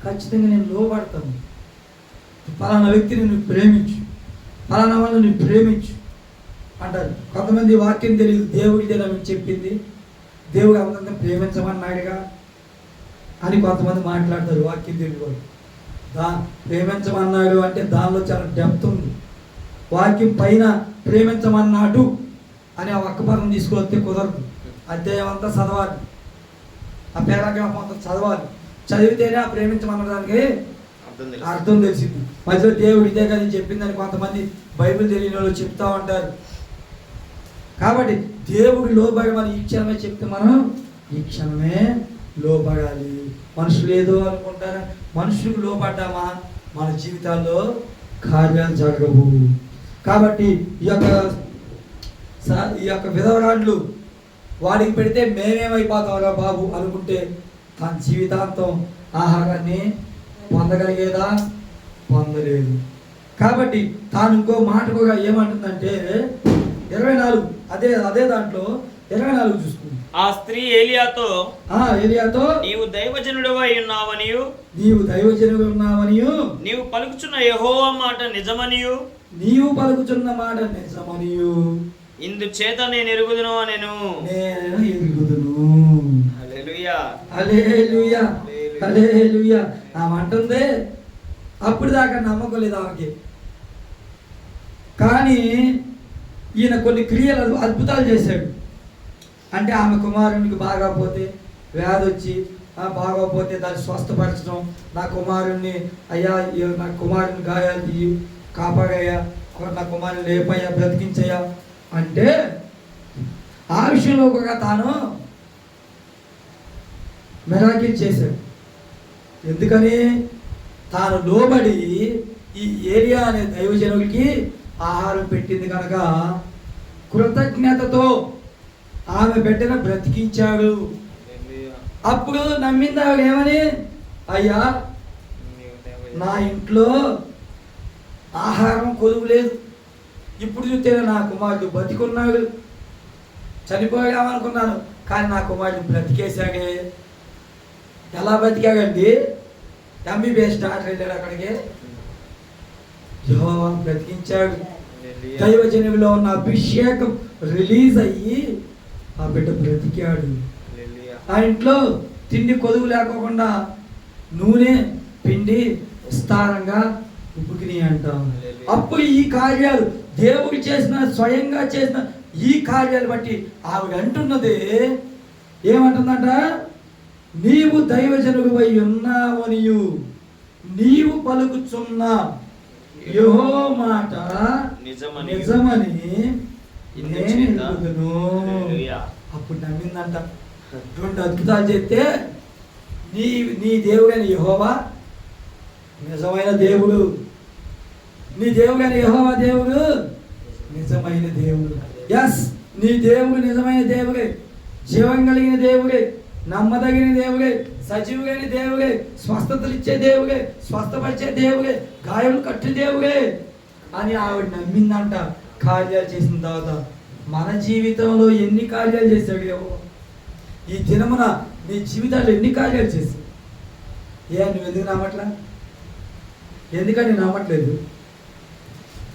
ఖచ్చితంగా నేను లోబడతాను. ఫలానా వ్యక్తిని నువ్వు ప్రేమించు, ఫలానా వాళ్ళని నువ్వు ప్రేమించు అంటారు. కొంతమంది వాక్యం తెలియదు, దేవుడిదే నాకు చెప్పింది, దేవుడు అందరిని ప్రేమించమన్నాడుగా అని కొంతమంది మాట్లాడతారు. వాక్యం తెలియదు ప్రేమించమన్నాడు అంటే దానిలో చాలా డెప్త్ ఉంది. వాక్యం పైన ప్రేమించమన్నాడు అని ఆ ఒక్క పదం తీసుకొస్తే కుదరదు. అధ్యాయం అంతా చదవాలి, ఆ పేరాగ్రాఫ్ అంతా చదవాలి. చదివితేనే ఆ ప్రేమించమన్నదానికి అర్థం తెలిసింది. మధ్యలో దేవుడు ఇదే కదా చెప్పిందని కొంతమంది బైబిల్ తెలియని వాళ్ళు చెప్తా ఉంటారు. కాబట్టి దేవుడు లోబడమని ఈ క్షణమే చెప్తే మనం ఈ క్షణమే లోబడాలి. మనుషులు ఏదో అనుకుంటారా? మనుషులకు లోబడ్డామా మన జీవితాల్లో కార్యాలు జరగవు. కాబట్టి ఈ యొక్క విధవరాండ్లు వాడికి పెడితే మేమేమైపోతాంరా బాబు అనుకుంటే తన జీవితాంతం ఆహారాన్ని పొందగలిగేదా? పొందలేదు. కాబట్టి తాను ఇంకో మాట కూడా ఏమంటుందంటే 24 అదే దాంట్లో 24 చూసుకుంది. ఆ స్త్రీ ఏలియాతో నీవు దైవజనుడివై ఉన్నావనియు నీవు పలుకుచున్న యెహోవా మాట నిజమనియు ఇందుచేత నేను ఎరుగుదును అనెను. హల్లెలూయా. ఆమె అంటుందే అప్పుడు దాకా నమ్మకం లేదు ఆమెకి. కానీ ఈయన కొన్ని క్రియలు అద్భుతాలు చేశాడు. అంటే ఆమె కుమారునికి బాగాపోతే వ్యాధి వచ్చి బాగోపోతే దాన్ని స్వస్థపరచడం, నా కుమారుణ్ణి అయ్యా నా కుమారుని గాయాలు తీయి, కాపాడయ్యా, నా కుమారుని లేపయ్యా, బ్రతికించయ్యా అంటే ఆ విషయంలో కూడా తాను మిరాకిల్ చేశాడు. ఎందుకని? తాను లోబడి ఈ ఏరియా అనే దైవజనుడికి ఆహారం పెట్టింది కనుక కృతజ్ఞతతో ఆమె బిడ్డను బ్రతికించాడు. అప్పుడు నమ్మింది ఆవిడ ఏమని? అయ్యా నా ఇంట్లో ఆహారం కొదువు లేదు, ఇప్పుడు చూస్తే నా కుమారుడు బతికున్నాడు, చనిపోయామనుకున్నాను కానీ నా కుమారుడు బ్రతికేశాడే. ఎలా బ్రతికాడండి? ఎంబీబీఎస్ డాక్టర్ వెళ్ళాడు అక్కడికి, యెహోవా బ్రతికించాడు. దైవజనుడిలో ఉన్న అభిషేకం రిలీజ్ అయ్యి ఆ బిడ్డ బ్రతికాడు. ఆ ఇంట్లో తిండి కొదువు లేకోకుండా నూనె పిండి విస్తారంగా ఉబ్బుకిని అంటాం. అప్పుడు ఈ కార్యాలు దేవుడు చేసిన, స్వయంగా చేసిన ఈ కార్యాలు బట్టి ఆవిడ అంటున్నది ఏమంటుందంట? నీవు దైవజనుడివై ఉన్నావనియు నీవు పలుకుచున్న యెహోవా మాట నిజమని నేను ఎరుగుదును. అప్పుడు నమ్మిందంట. 2 అద్భుతాలు చేస్తే నీ దేవుడైన యెహోవా నిజమైన దేవుడు, నీ దేవుడైన యెహోవా దేవుడు నిజమైన దేవుడు. ఎస్, నీ దేవుడు నిజమైన దేవుడే, జీవం కలిగిన దేవుడే, నమ్మదగిన దేవుడే, సజీవుడైన దేవుడే, స్వస్థతలు ఇచ్చే దేవుడే, స్వస్థపరిచే దేవుడే, గాయాలు కట్టే దేవుడే అని ఆవిడ నమ్మిందంట. కార్యాలు చేసిన తర్వాత మన జీవితంలో ఎన్ని కార్యాలు చేశాడు యెహోవా? ఈ దినమున నీ జీవితాల్లో ఎన్ని కార్యాలు చేశావు? నువ్వు ఎందుకు నమ్మట్లా? ఎందుకని నమ్మట్లేదు?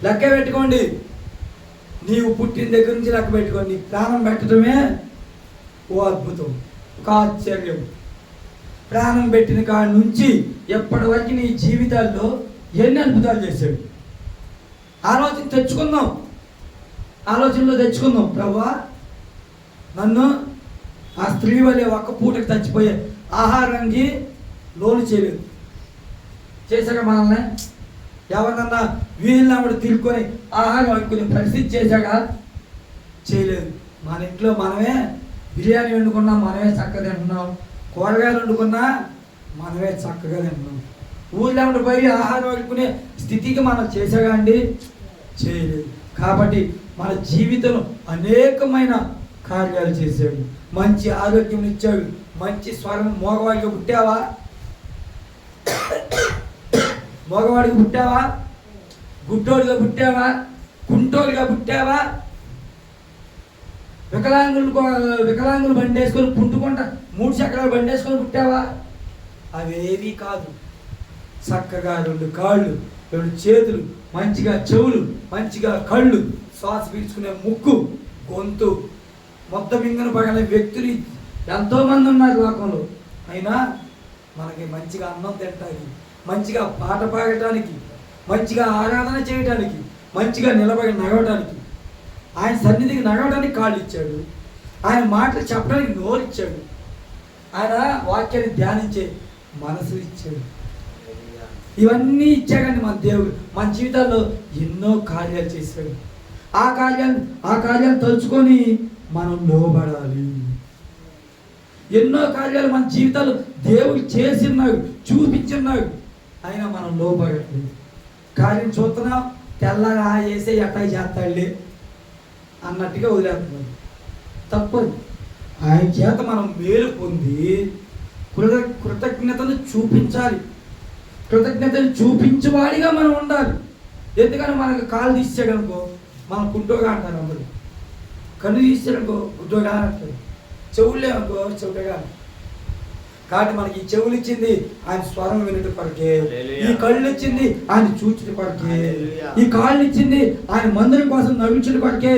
లెక్క పెట్టుకోండి. నీవు పుట్టిన దగ్గర నుంచి లెక్క పెట్టుకోండి. ప్రాణం పెట్టడమే ఓ అద్భుతం, ఒక ఆశ్చర్యం. ప్రాణం పెట్టిన కాడి నుంచి ఎప్పటి వరకు నీ జీవితాల్లో ఎన్ని అద్భుతాలు చేశాడు? ఆలోచనలో తెచ్చుకుందాం. ప్రభువా, నన్ను ఆ స్త్రీ వల్లే ఒక్క పూటకి చచ్చిపోయే ఆహారానికి లోను చేయలేదు. చేశాక మనల్ని ఎవరినన్నా వీళ్ళని తిరుక్కొని ఆహారం అనుకునే పరిస్థితి చేశాక చేయలేదు. మన ఇంట్లో మనమే బిర్యానీ వండుకున్నా మనమే చక్కగా తింటున్నాం, కూరగాయలు వండుకున్నా మనమే చక్కగా తింటున్నాం. ఊళ్ళో పోయి ఆహారం వండుకునే స్థితికి మనం చేశాగా అండి? చేయలేదు. కాబట్టి మన జీవితంలో అనేకమైన కార్యాలు చేశాడు. మంచి ఆరోగ్యం ఇచ్చాడు, మంచి స్వరం. మోగవాడిగా పుట్టావా? మగవాడికి పుట్టావా? గుడ్డోడిగా పుట్టావా? కుంటోడిగా పుట్టావా? వికలాంగులు బండి వేసుకొని పుట్టుకుంటా 3 చక్రాలు బండి వేసుకొని పుట్టావా? అవేవి కాదు. చక్కగా 2 కాళ్ళు, 2 చేతులు, మంచిగా చెవులు, మంచిగా కళ్ళు, శ్వాస పీల్చుకునే ముక్కు, గొంతు, మొత్తం ఇంగన పగల వ్యక్తులు ఎంతోమంది ఉన్నారు లోకంలో. అయినా మనకి మంచిగా అన్నం తినడానికి, మంచిగా పాట పాడటానికి, మంచిగా ఆరాధన చేయడానికి, మంచిగా నిలబడి నడవడానికి, ఆయన సన్నిధికి నడవడానికి కాళ్ళు ఇచ్చాడు. ఆయన మాటలు చెప్పడానికి నోరు ఇచ్చాడు. ఆయన వాక్యాన్ని ధ్యానించే మనసు ఇచ్చాడు. ఇవన్నీ ఇచ్చాడండి మన దేవుడు. మన జీవితాల్లో ఎన్నో కార్యాలు చేశాడు. ఆ కార్యాలు తలుచుకొని మనం లోబడాలి. ఎన్నో కార్యాలు మన జీవితాలు దేవుడు చేసిన్నాడు, చూపించున్నాడు, అయినా మనం లోబడట్లేదు. కార్యం చూస్తున్నాం, తెల్లగా వేసే ఎట్టా చేస్తాడులే అన్నట్టుగా వదిలేస్తున్నాడు. తప్పదు. ఆయన చేత మనం మేలు పొంది కృతజ్ఞతను చూపించాలి. కృతజ్ఞతను చూపించేవాడిగా మనం ఉండాలి. ఎందుకంటే మనకు కాళ్ళు తీసాడు అనుకో, మనం కుంటోగా అంటారు అందరూ. కన్ను తీసాడు అనుకో గుడ్డోగా అంటారు. చెవులే అనుకో చెవుటగా. కాబట్టి మనకి ఈ చెవులు ఇచ్చింది ఆయన స్వరం వినట కొరకే, ఈ కళ్ళు ఇచ్చింది ఆయన చూచుట కొరకే, ఈ కాళ్ళు ఇచ్చింది ఆయన మందిరం కోసం నడుచుట కొరకే.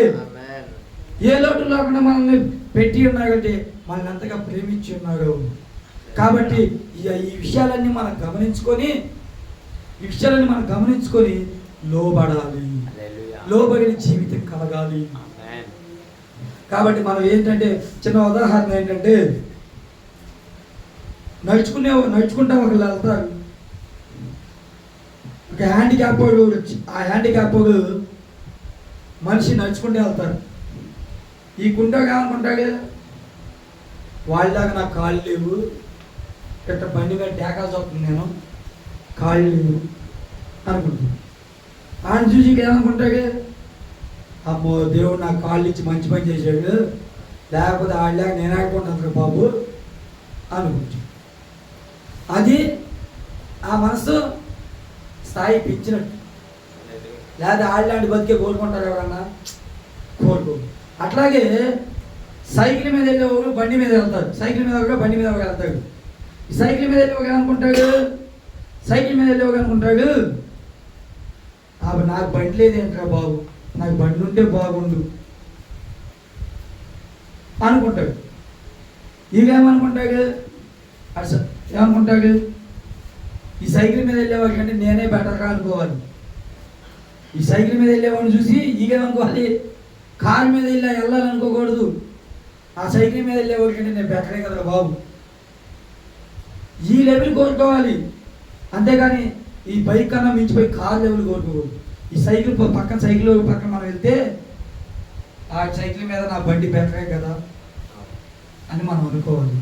ఏ లోటు లేకుండా మనల్ని పెట్టి ఉన్నాడంటే మనల్ని అంతగా ప్రేమించి ఉన్నాడు. కాబట్టి ఈ విషయాలన్నీ మనం గమనించుకొని లోబడాలి. లోబడిన జీవితం కలగాలి. కాబట్టి మనం ఏంటంటే చిన్న ఉదాహరణ ఏంటంటే, నడుచుకుంటా ఒకళ్ళు వెళ్తారు. ఒక హ్యాండిక్యాప్ ఆ హ్యాండిక్యాప్ మనిషి నడుచుకుంటూ వెళ్తారు. ఈ కుంటోగా ఏమనుకుంటాడు, వాళ్ళలాగా నాకు కాళ్ళు లేవు, ఇట్లా బండి మీద టేకాల్సి వస్తుంది, నేను కాళ్ళు లేవు అనుకుంటాడు. ఆయన చూసి ఏమనుకుంటాడు, అమ్మో దేవుడు నాకు కాళ్ళు ఇచ్చి మంచి పని చేశాడు, లేకపోతే వాళ్ళలాగా నేను ఆడుకుంటాను బాబు అనుకుంటాడు. అది ఆ మనసు స్థాయి పెంచినట్టు. లేదా వాళ్ళలాంటి బతికే కోరుకుంటారు ఎవరన్నా? కోరుకో. అట్లాగే సైకిల్ మీద వెళ్ళేవాడు బండి మీద వెళ్తాడు. సైకిల్ మీద ఒక బండి మీద ఒక వెళ్తాడు. ఈ సైకిల్ మీద వెళ్ళేవాడు అనుకుంటాడు, నాకు బండి లేదేంట్రా బాబు, నాకు బండి ఉంటే బాగుండు అనుకుంటాడు. ఇవేమనుకుంటాడు, ఏమనుకుంటాడు, ఈ సైకిల్ మీద వెళ్ళేవాడి కంటే నేనే బెటర్గా అనుకోవాలి. ఈ సైకిల్ మీద వెళ్ళేవాడిని చూసి ఈగేమనుకోవాలి, కారు మీద వెళ్ళాలనుకోకూడదు. ఆ సైకిల్ మీద వెళ్ళేవాడి కంటే నేను బెటరే కదా బాబు, ఈ లెవెల్ కోరుకోవాలి. అంతేగాని ఈ బైక్ కన్నా మించిపోయి కార్ లెవెల్ కోరుకోకూడదు. ఈ సైకిల్ పక్కన మనం వెళ్తే ఆ సైకిల్ మీద నా బండి బెటరే కదా అని మనం అనుకోవాలి.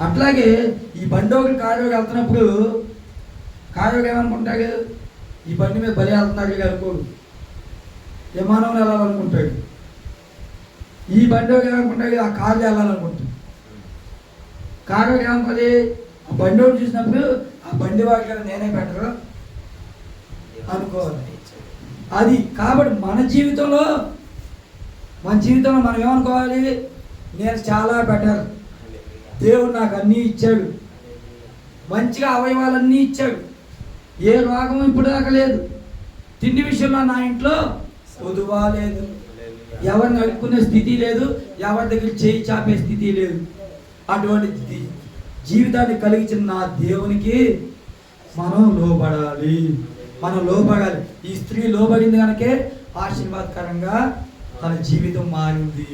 అట్లాగే ఈ బండి ఒకటి కారు వెళ్తున్నప్పుడు కారు ఏమనుకుంటాడు, ఈ బండి మీద బలి వెళ్తున్నాడు అనుకోడు, విమానంలో వెళ్ళాలనుకుంటాడు. ఈ బండి ఏమనుకుంటాడు, ఆ కార్లు వెళ్ళాలనుకుంటాడు. కారు ఏమనుకోవాలి, ఆ బండి ఒకటి చూసినప్పుడు ఆ బండి వాడి కదా నేనే బెటర్ అనుకోవాలి. అది కాబట్టి మన జీవితంలో మనం ఏమనుకోవాలి, నేను చాలా బెటర్, దేవుడు నాకు అన్నీ ఇచ్చాడు, మంచిగా అవయవాలన్నీ ఇచ్చాడు, ఏ రోగం ఇప్పుడు దాకా లేదు, తిండి విషయంలో నా ఇంట్లో పొదువా లేదు, ఎవరిని అడుక్కునే స్థితి లేదు, ఎవరి దగ్గర చేయి చాపే స్థితి లేదు. అటువంటి జీవితాన్ని కలిగించిన నా దేవునికి మనం లోబడాలి. ఈ స్త్రీ లోబడింది కనుకే ఆశీర్వాదకరంగా తన జీవితం మారింది.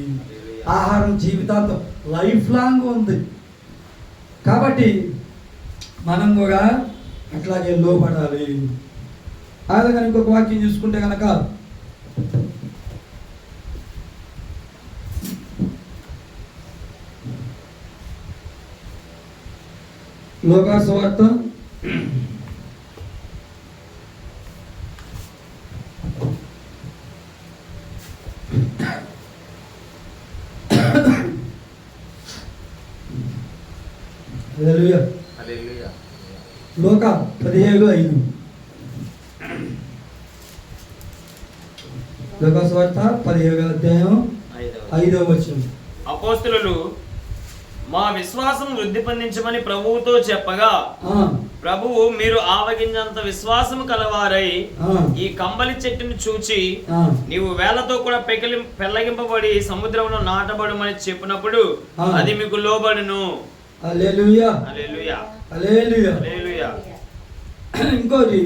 ఆహారం జీవితాంతం లైఫ్ లాంగ్ ఉంది. కాబట్టి మనం కూడా అట్లాగే లోబడాలి. అదే కనుక ఇంకొక వాక్యం చూసుకుంటే కనుక లోకాసు సువార్త 17:5 లోకాసు వార్త 17:5 అపోస్తలులు మా విశ్వాసం వృద్ధి పొందించమని ప్రభువుతో చెప్పగా ప్రభువు మీరు ఆవగింజంత విశ్వాసము కలవారై ఈ కంబలి చెట్టును చూచి నీవు వేలతో కూడా పెళ్లగింపబడి సముద్రంలో నాటబడమని చెప్పినప్పుడు అది మీకు లోబడును. హల్లెలూయా హల్లెలూయా హల్లెలూయా హల్లెలూయా. ఇంకోటి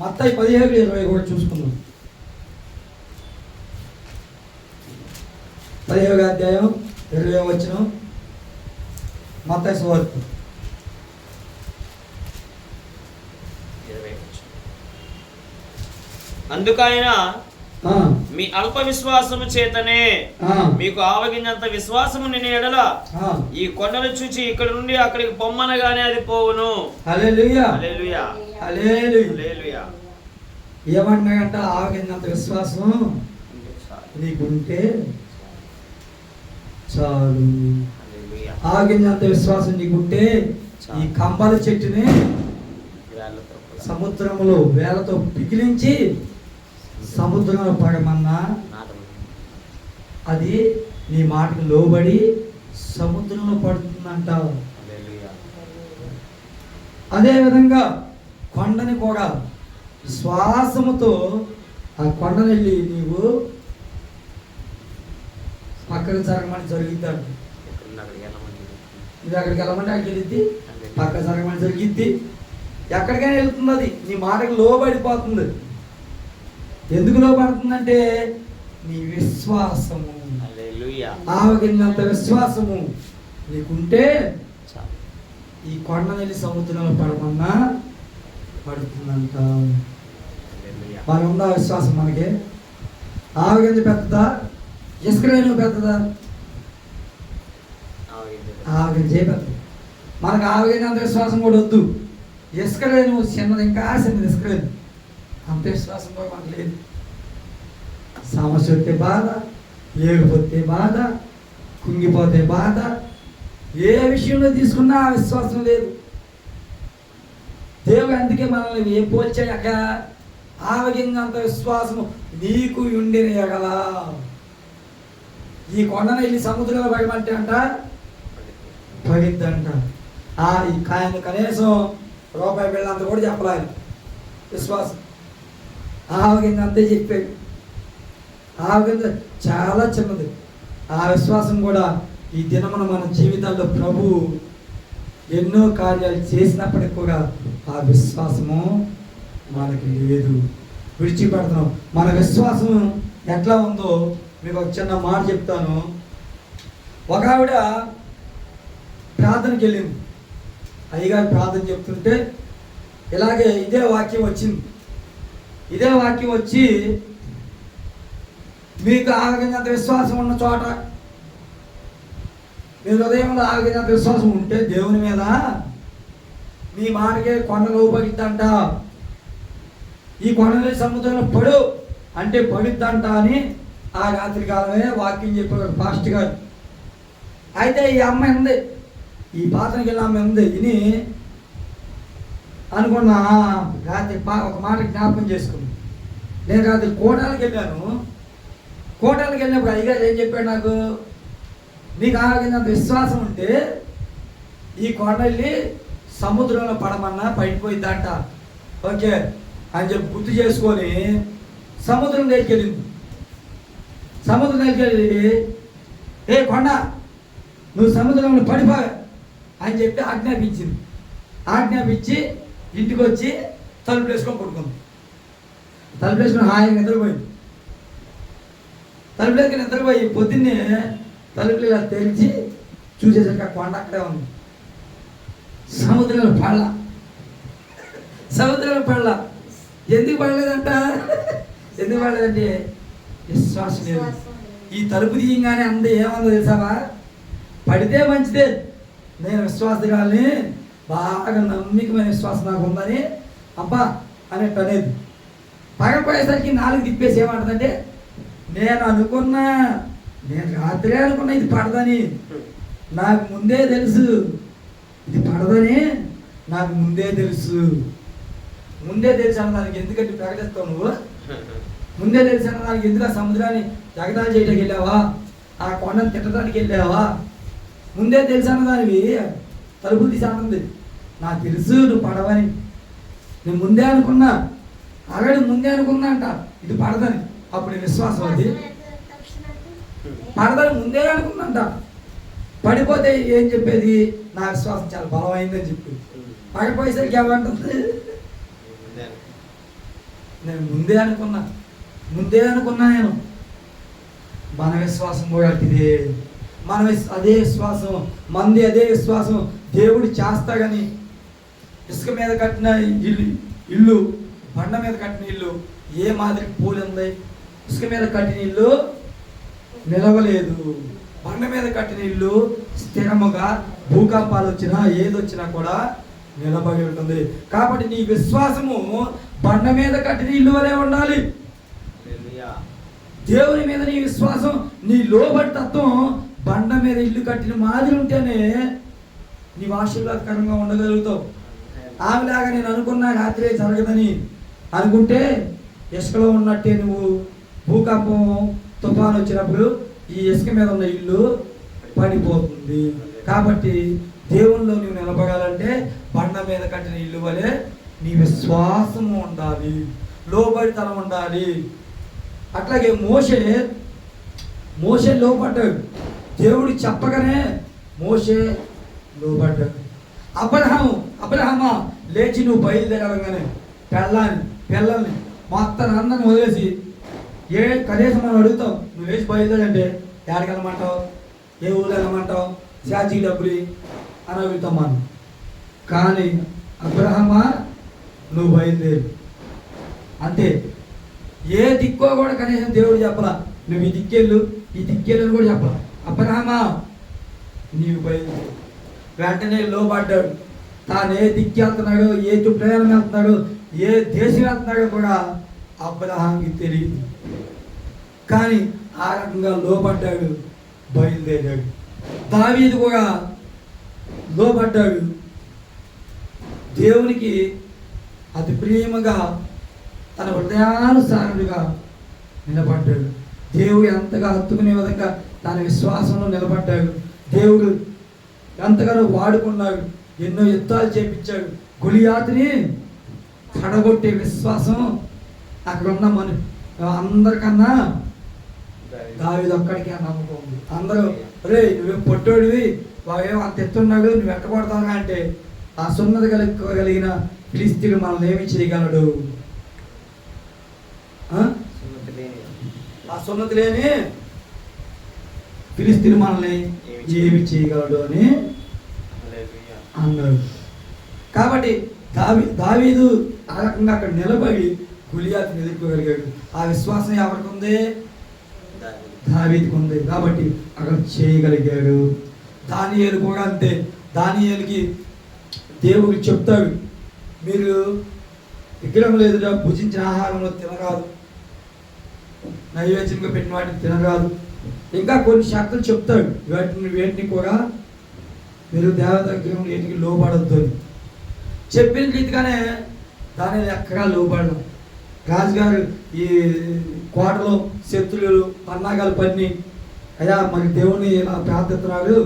మత్తయి 17:20 కూడా చూసుకుందాం. 17వ అధ్యాయం 20వ వచనం మత్తయి సువార్త. అందుకైన మీ అల్ప విశ్వాసము చేతనే మీకు ఆవగింజంత విశ్వాసము నేను ఎడల ఈ కొండను చూచి ఇక్కడ నుండి అక్కడికి పొమ్మనగానే అది పోవును. హల్లెలూయా హల్లెలూయా హల్లెలూయా. ఏమన్నాడంట? ఆవగింజంత విశ్వాసం నీకుంటే చాలు. ఆవగింజంత విశ్వాసం నీకుంటే ఈ కంబల చెట్టుని సముద్రంలో వేలతో పిగిలించి సముద్రంలో పడమన్నా అది నీ మాటకు లోబడి సముద్రంలో పడుతుందంటావు. అదేవిధంగా కొండని కూడా విశ్వాసముతో ఆ కొండను వెళ్ళి నీవు పక్కన జరగమని జరుగుతాడు. ఇది అక్కడికి వెళ్ళమంటే అక్కడికి వెళ్ళిద్ది, పక్క జరగమని జరిగిద్ది. ఎక్కడికైనా వెళ్తుంది. అది నీ మాటకు లోబడిపోతుంది. ఎందుకు లోబడుతుందంటే నీ విశ్వాసము. ఆవగింజంత విశ్వాసము నీకుంటే ఈ కొండని వెళ్ళి సముద్రంలో పడమన్నా పడుతుందంట. మనం ఉందా విశ్వాసం? మనకి ఆవగింజ పెద్దదా, ఇసుకరేణువు పెద్దదా? ఆవగింజే పెద్ద. మనకు ఆవగింజంత విశ్వాసం కూడా వద్దు. ఇసుకరేణువు చిన్నది, ఇంకా చిన్నది ఇసుకరేణువు. అంత విశ్వాసం కూడా మనకు లేదు. సమస్య వస్తే బాధ, ఏడిపోతే బాధ, కుంగిపోతే బాధ. ఏ విషయంలో తీసుకున్నా ఆ విశ్వాసం లేదు. దేవుడు అందుకే మనల్ని ఏ పోల్చాక ఆవగింజంత విశ్వాసము నీకు ఉండిన ఎగల ఈ కొండను వెళ్ళి సముద్రంలో పడమంటే అంట పడిద్దంట. ఆయన కనీసం రూపాయి బిళ్ళంత కూడా చెప్పలేదు విశ్వాసం. ఆవగింజ అంతే చెప్పాడు. ఆవగింజ చాలా చిన్నది. ఆ విశ్వాసం కూడా ఈ దినమున మన జీవితాల్లో ప్రభు ఎన్నో కార్యాలు చేసినప్పటికి కూడా ఆ విశ్వాసము మనకి లేదు. విడిచిపెడుతున్నాం. మన విశ్వాసం ఎట్లా ఉందో మీకు ఒక చిన్న మాట చెప్తాను. ఒక ఆవిడ ప్రార్థనకి వెళ్ళింది. అయ్యగారు ప్రార్థన చెప్తుంటే ఇలాగే ఇదే వాక్యం వచ్చింది. ఇదే వాక్యం వచ్చి మీకు ఆవగింజంత విశ్వాసం ఉన్న చోట, మీ హృదయంలో ఆవగింజంత విశ్వాసం ఉంటే దేవుని మీద మీ మాటకే కొండ లోపడిద్దంట. ఈ కొండని సముద్రంలో పడు అంటే పడిద్దంట అని ఆ రాత్రి కాలమే వాక్యం చెప్పాడు పాస్టర్ గారు. అయితే ఈ అమ్మాయి ఉంది, ఈ పాత్రకి వెళ్ళి అమ్మాయి ఉంది. ఇని అనుకున్నా రాత్రి ఒక మాట జ్ఞాపకం చేసుకుంది. నేను రాత్రి కోటాలకు వెళ్ళాను. కోటాలకు వెళ్ళినప్పుడు అయ్యగారు ఏం చెప్పాడు నాకు, నీకు ఆవగింజంత విశ్వాసం ఉంటే ఈ కొండ వెళ్ళి సముద్రంలో పడమన్నా పడిపోయిద్దంట. ఓకే అని చెప్పి గుర్తు చేసుకొని సముద్రం దగ్గరికి వెళ్ళింది. సముద్రం దగ్గరికి వెళ్ళి ఏ కొండ నువ్వు సముద్రంలో పడిపో అని చెప్పి ఆజ్ఞాపించింది. ఆజ్ఞాపించి ఇంటికి వచ్చి తలుపులు వేసుకొని పడుకుంది. తలుపులు వేసుకొని హాయిగా నిద్రపోయింది. తలుపులు వేసుకొని నిద్రపోయి పొద్దున్నే తలుపులు ఇలా తెరిచి చూసేసరికి ఆ కొండ అక్కడే ఉంది. సముద్రంలో పడల. సముద్రంలో పడల. ఎందుకు పడలేదంట? ఎందుకు పడలేదంటే విశ్వాసం లేదు. ఈ తలుపు తీయంగానే అంద ఏమందో తెలుసావా, పడితే మంచిదే, నేను విశ్వాసగాల్ని, బాగా నమ్మికమైన విశ్వాసం నాకు ఉందని అబ్బా అనేట్టు అనేది. పగపోయేసరికి నాలుగు తిప్పేసి ఏమంటుందంటే, నేను అనుకున్నా, నేను రాత్రే అనుకున్నా ఇది పడదని, నాకు ముందే తెలుసు ఇది పడదని, నాకు ముందే తెలుసు. ముందే తెలుసు అన్నదానికి ఎందుకంటే ప్రకటిస్తావు నువ్వు? ముందే తెలుసు అన్నదానికి ఎందుకు? ఆ సముద్రాన్ని జగదాలు చేయడానికి వెళ్ళావా? ఆ కొండను తిట్టడానికి వెళ్ళావా? ముందే తెలుసు అన్నదానివి తలుపులు తీసి అంటుంది. నాకు తెలుసు నువ్వు పడవని. నేను ముందే అనుకున్నా, ఆల్రెడీ ముందే అనుకున్నా అంట ఇది పడదని. అప్పుడు విశ్వాసం అది పడదని ముందే అనుకున్నంట. పడిపోతే ఏం చెప్పేది, నా విశ్వాసం చాలా బలమైందని చెప్పి. పడిపోయేసరికి ఏమంటుంది, నేను ముందే అనుకున్నా నేను. మన విశ్వాసం కూడా ఇదే. అదే విశ్వాసం మంది, అదే విశ్వాసం దేవుడు చేస్తాడని. ఇసుక మీద కట్టిన ఇల్లు బండ మీద కట్టిన ఇల్లు ఏ మాదిరి పూలింది. ఇసుక మీద కట్టిన ఇల్లు నిలవలేదు, బండ మీద కట్టిన ఇల్లు స్థిరముగా భూకంపాలు వచ్చినా ఏదొచ్చినా కూడా నిలబడి ఉంటుంది. కాబట్టి నీ విశ్వాసము బండ మీద కట్టిన ఇల్లు వలె ఉండాలి. దేవుని మీద నీ విశ్వాసం, నీ లోబడి తత్వం బండ మీద ఇల్లు కట్టిన మాదిరి ఉంటేనే నీవు ఆశీర్వాదకరంగా ఉండగలుగుతావు. ఆమెలాగా నేను అనుకున్నా రాత్రి జరగదని అనుకుంటే ఇసుకలో ఉన్నట్టే నువ్వు భూకంపం తుఫాను వచ్చినప్పుడు ఈ ఇసుక మీద ఉన్న ఇల్లు పడిపోతుంది. కాబట్టి దేవుల్లో నువ్వు నిలబడాలంటే బండ మీద కట్టిన ఇల్లు వలె నీ విశ్వాసము ఉండాలి, లోబడితనం ఉండాలి. అట్లాగే మోషే లోబడ్డాడు. దేవుడు చెప్పగానే మోషే లోబడ్డాడు. అబ్రహామా లేచి నువ్వు బయలుదేరగానే పిల్లల్ని మొత్తం అందరిని వదిలేసి కనీసం మనం అడుగుతాం, నువ్వు లేచి బయలుదేరంటే ఎక్కడికి వెళ్ళమంటావు, ఏ ఊళ్ళో వెళ్ళమంటావు, శాచి డబ్బులు అని అడుగుతాం మనం. కానీ అబ్రహామా నువ్వు బయలుదేరు అంతే. ఏ దిక్కో కూడా కనీసం దేవుడు చెప్పలా, నువ్వు ఈ దిక్కెళ్ళు అని కూడా చెప్పలా. అబ్రహామా నీవు బయలుదేరు. వెంటనే లోబడ్డాడు. తాను ఏ దిక్కి వెళ్తున్నాడో, ఏ ప్రయాణం వెళ్తున్నాడో, ఏ దేశం వెళ్తున్నాడో కూడా అబ్రహాంకి తెలియదు. కానీ ఆ రకంగా లోబడ్డాడు, బయలుదేరాడు. దావీదు కూడా లోబడ్డాడు, దేవునికి అతి ప్రేమగా తన హృదయానుసారుడుగా నిలబడ్డాడు. దేవుడు ఎంతగా హత్తుకునే విధంగా తన విశ్వాసంలో నిలబడ్డాడు. దేవుడు ఎంతగానో వాడుకున్నాడు, ఎన్నో యుద్ధాలు చేపించాడు. గొలియాతుని పడగొట్టే విశ్వాసం అక్కడ ఉన్న అందరికన్నా దావీదు ఒక్కడికి నమ్మకం ఉంది. అందరూ రే నువ్వేం పొట్టోడివి, వాడేమో అంత ఎత్తున్నాడు, నువ్వు ఎట్టకూడతావా అంటే ఆ సున్నతి కలిగిన ఫిలిస్తీయుడు మనల్ని ఏమి చేయగలడు, ఆ సున్నతి లేని ఫిలిస్తీయుడు మనల్ని ఏమి చేయగలడు అని అన్నాడు. కాబట్టి దావీదు ఆ రకంగా అక్కడ నిలబడి గొలియాతుని ఎదుర్కోగలిగాడు. ఆ విశ్వాసం ఎవరికి ఉంది, దావీదుకు ఉంది. కాబట్టి అక్కడ చేయగలిగాడు. దానియేలు కూడా అంతే. దానియేలుకి దేవుడు చెప్తాడు, మీరు విగ్రహం లేదుగా భుజించిన ఆహారంలో తినరాదు, నైవేద్యంగా పెట్టిన వాటిని తినరాదు, ఇంకా కొన్ని శాఖలు చెప్తాడు. వేటిని కూడా మీరు దేవత విగ్రహం వేటికి లోబడద్దు అని చెప్పిన రీతిగానే దాని ఎక్కడా లోబడడం. రాజుగారు ఈ కోటలో శత్రువులు పన్నాగాలు పన్ని, అయ్యా మరి దేవుని ఇలా ప్రార్థించకూడదు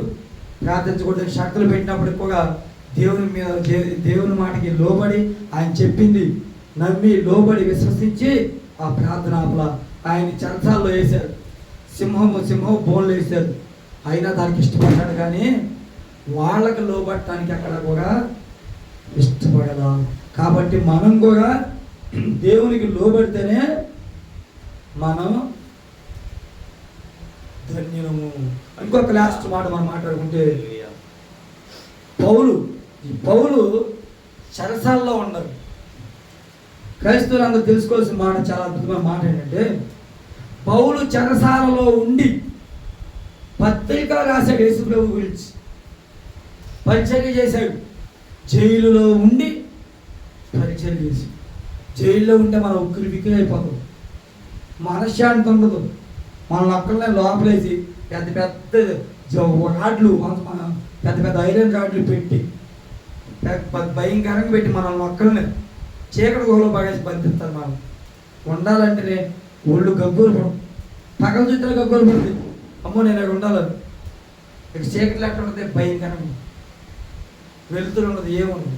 శక్తులు పెట్టినప్పటికి కూడా దేవుని మాటకి లోబడి ఆయన చెప్పింది నమ్మి లోబడి విశ్వసించి ఆ ప్రార్థన ఆయన చెరసాల్లో వేశారు, సింహం బోన్లు వేశారు. అయినా దానికి ఇష్టపడ్డాడు, కానీ వాళ్ళకి లోబడటానికి అక్కడ కూడా ఇష్టపడదా. కాబట్టి మనం కూడా దేవునికి లోబడితేనే మనం ధన్యులము. ఇంకొక లాస్ట్ మాట మనం మాట్లాడుకుంటే, పౌలు చెరసాల్లో ఉన్నారు. క్రైస్తవులు అందరూ తెలుసుకోవాల్సిన మాట, చాలా అద్భుతమైన మాట ఏంటంటే, పౌలు చెరసాలలో ఉండి పత్రిక రాశాడు, యేసు ప్రభు గురించి పరిచర్య చేశాడు. జైలులో ఉండి పరిచర్య చేసి, జైల్లో ఉంటే మనం ఉక్కిరి బిక్కిరి అయిపోతాం, మనశ్శాంతి ఉండదు. మన అక్కడనే లోపలేసి పెద్ద రాడ్లు, పెద్ద ఐరన్ రాడ్లు పెట్టి భయంకరంగా పెట్టి మనల్ని ఒక్కరిని చీకటి గుహలో పడేసి బంధిస్తారు. మనం ఉండాలంటేనే ఒళ్ళు గబ్బులు పడం, పగల చుట్టూ గబ్బులు పడుతుంది. అమ్మో నేను అక్కడ ఉండాలని, ఇక్కడ చీకటి ఎక్కడ ఉంటుంది భయంకరంగా. వెలుతురున్నది ఏముంది.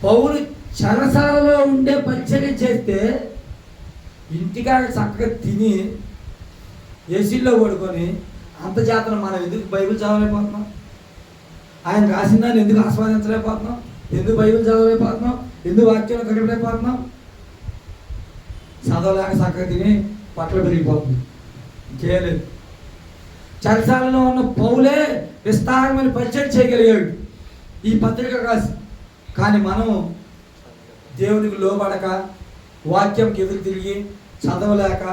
పౌలు చెరసాలలో ఉండే పరిచర్య చేస్తే ఇంటికాడ చక్కగా తిని ఏసీల్లో పడుకొని అంత చేతను మనం ఎందుకు బైబిల్ చదవలేకపోతున్నాం? ఆయన రాసిన దాన్ని ఎందుకు ఆస్వాదించలేకపోతున్నాం? ఎందుకు బైబిల్ చదవలేకపోతున్నాం? ఎందుకు వాక్యాలు కట్టలేకపోతున్నాం? చదవలేక చక్కగా తిని పట్ల పెరిగిపోతుంది, చేయలేదు. చెరసాలలో ఉన్న పౌలే విస్తారమైన పరిచయం చేయగలిగాడు ఈ పత్రిక రాసి. కానీ మనం దేవునికి లోబడక, వాక్యంకి ఎదురు తిరిగి చదవలేక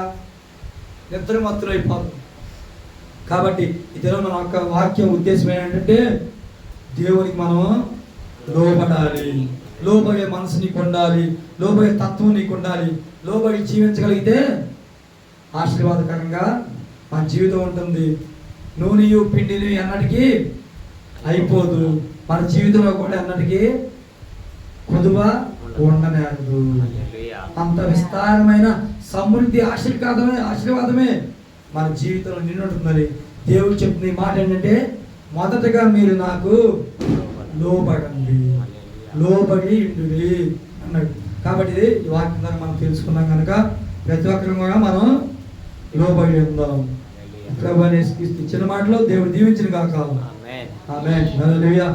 నిద్రమత్తులు అయిపోతుంది. కాబట్టి ఇదిలో మన యొక్క వాక్యం ఉద్దేశం ఏంటంటే దేవునికి మనం లోబడాలి. లోబడే మనసు నీకు ఉండాలి, లోబడే తత్వం నీకు ఉండాలి. లోబడి జీవించగలిగితే ఆశీర్వాదకరంగా మన జీవితం ఉంటుంది. నూనెయు పిండిని అన్నటికీ అయిపోదు. మన జీవితంలో కూడా అన్నటికీ కొదువ ఉండనేరదు. అంత విస్తారమైన సమృద్ధి ఆశీర్వాదమే మన జీవితంలో నిండుంటుందని దేవుడు చెప్తున్న మాట ఏంటంటే, మొదటగా మీరు నాకు లోబడండి, లోబడి ఉండుడి అన్నాడు. కాబట్టి ఈ వాక్యం ద్వారా మనం తెలుసుకున్నాం కనుక ప్రతి ఒక్కరు కూడా మనం లోబడి ఉందాం. ప్రభు ఇచ్చిన మాటలో దేవుడు దీవించిన కాక. ఆమేన్. హల్లెలూయా.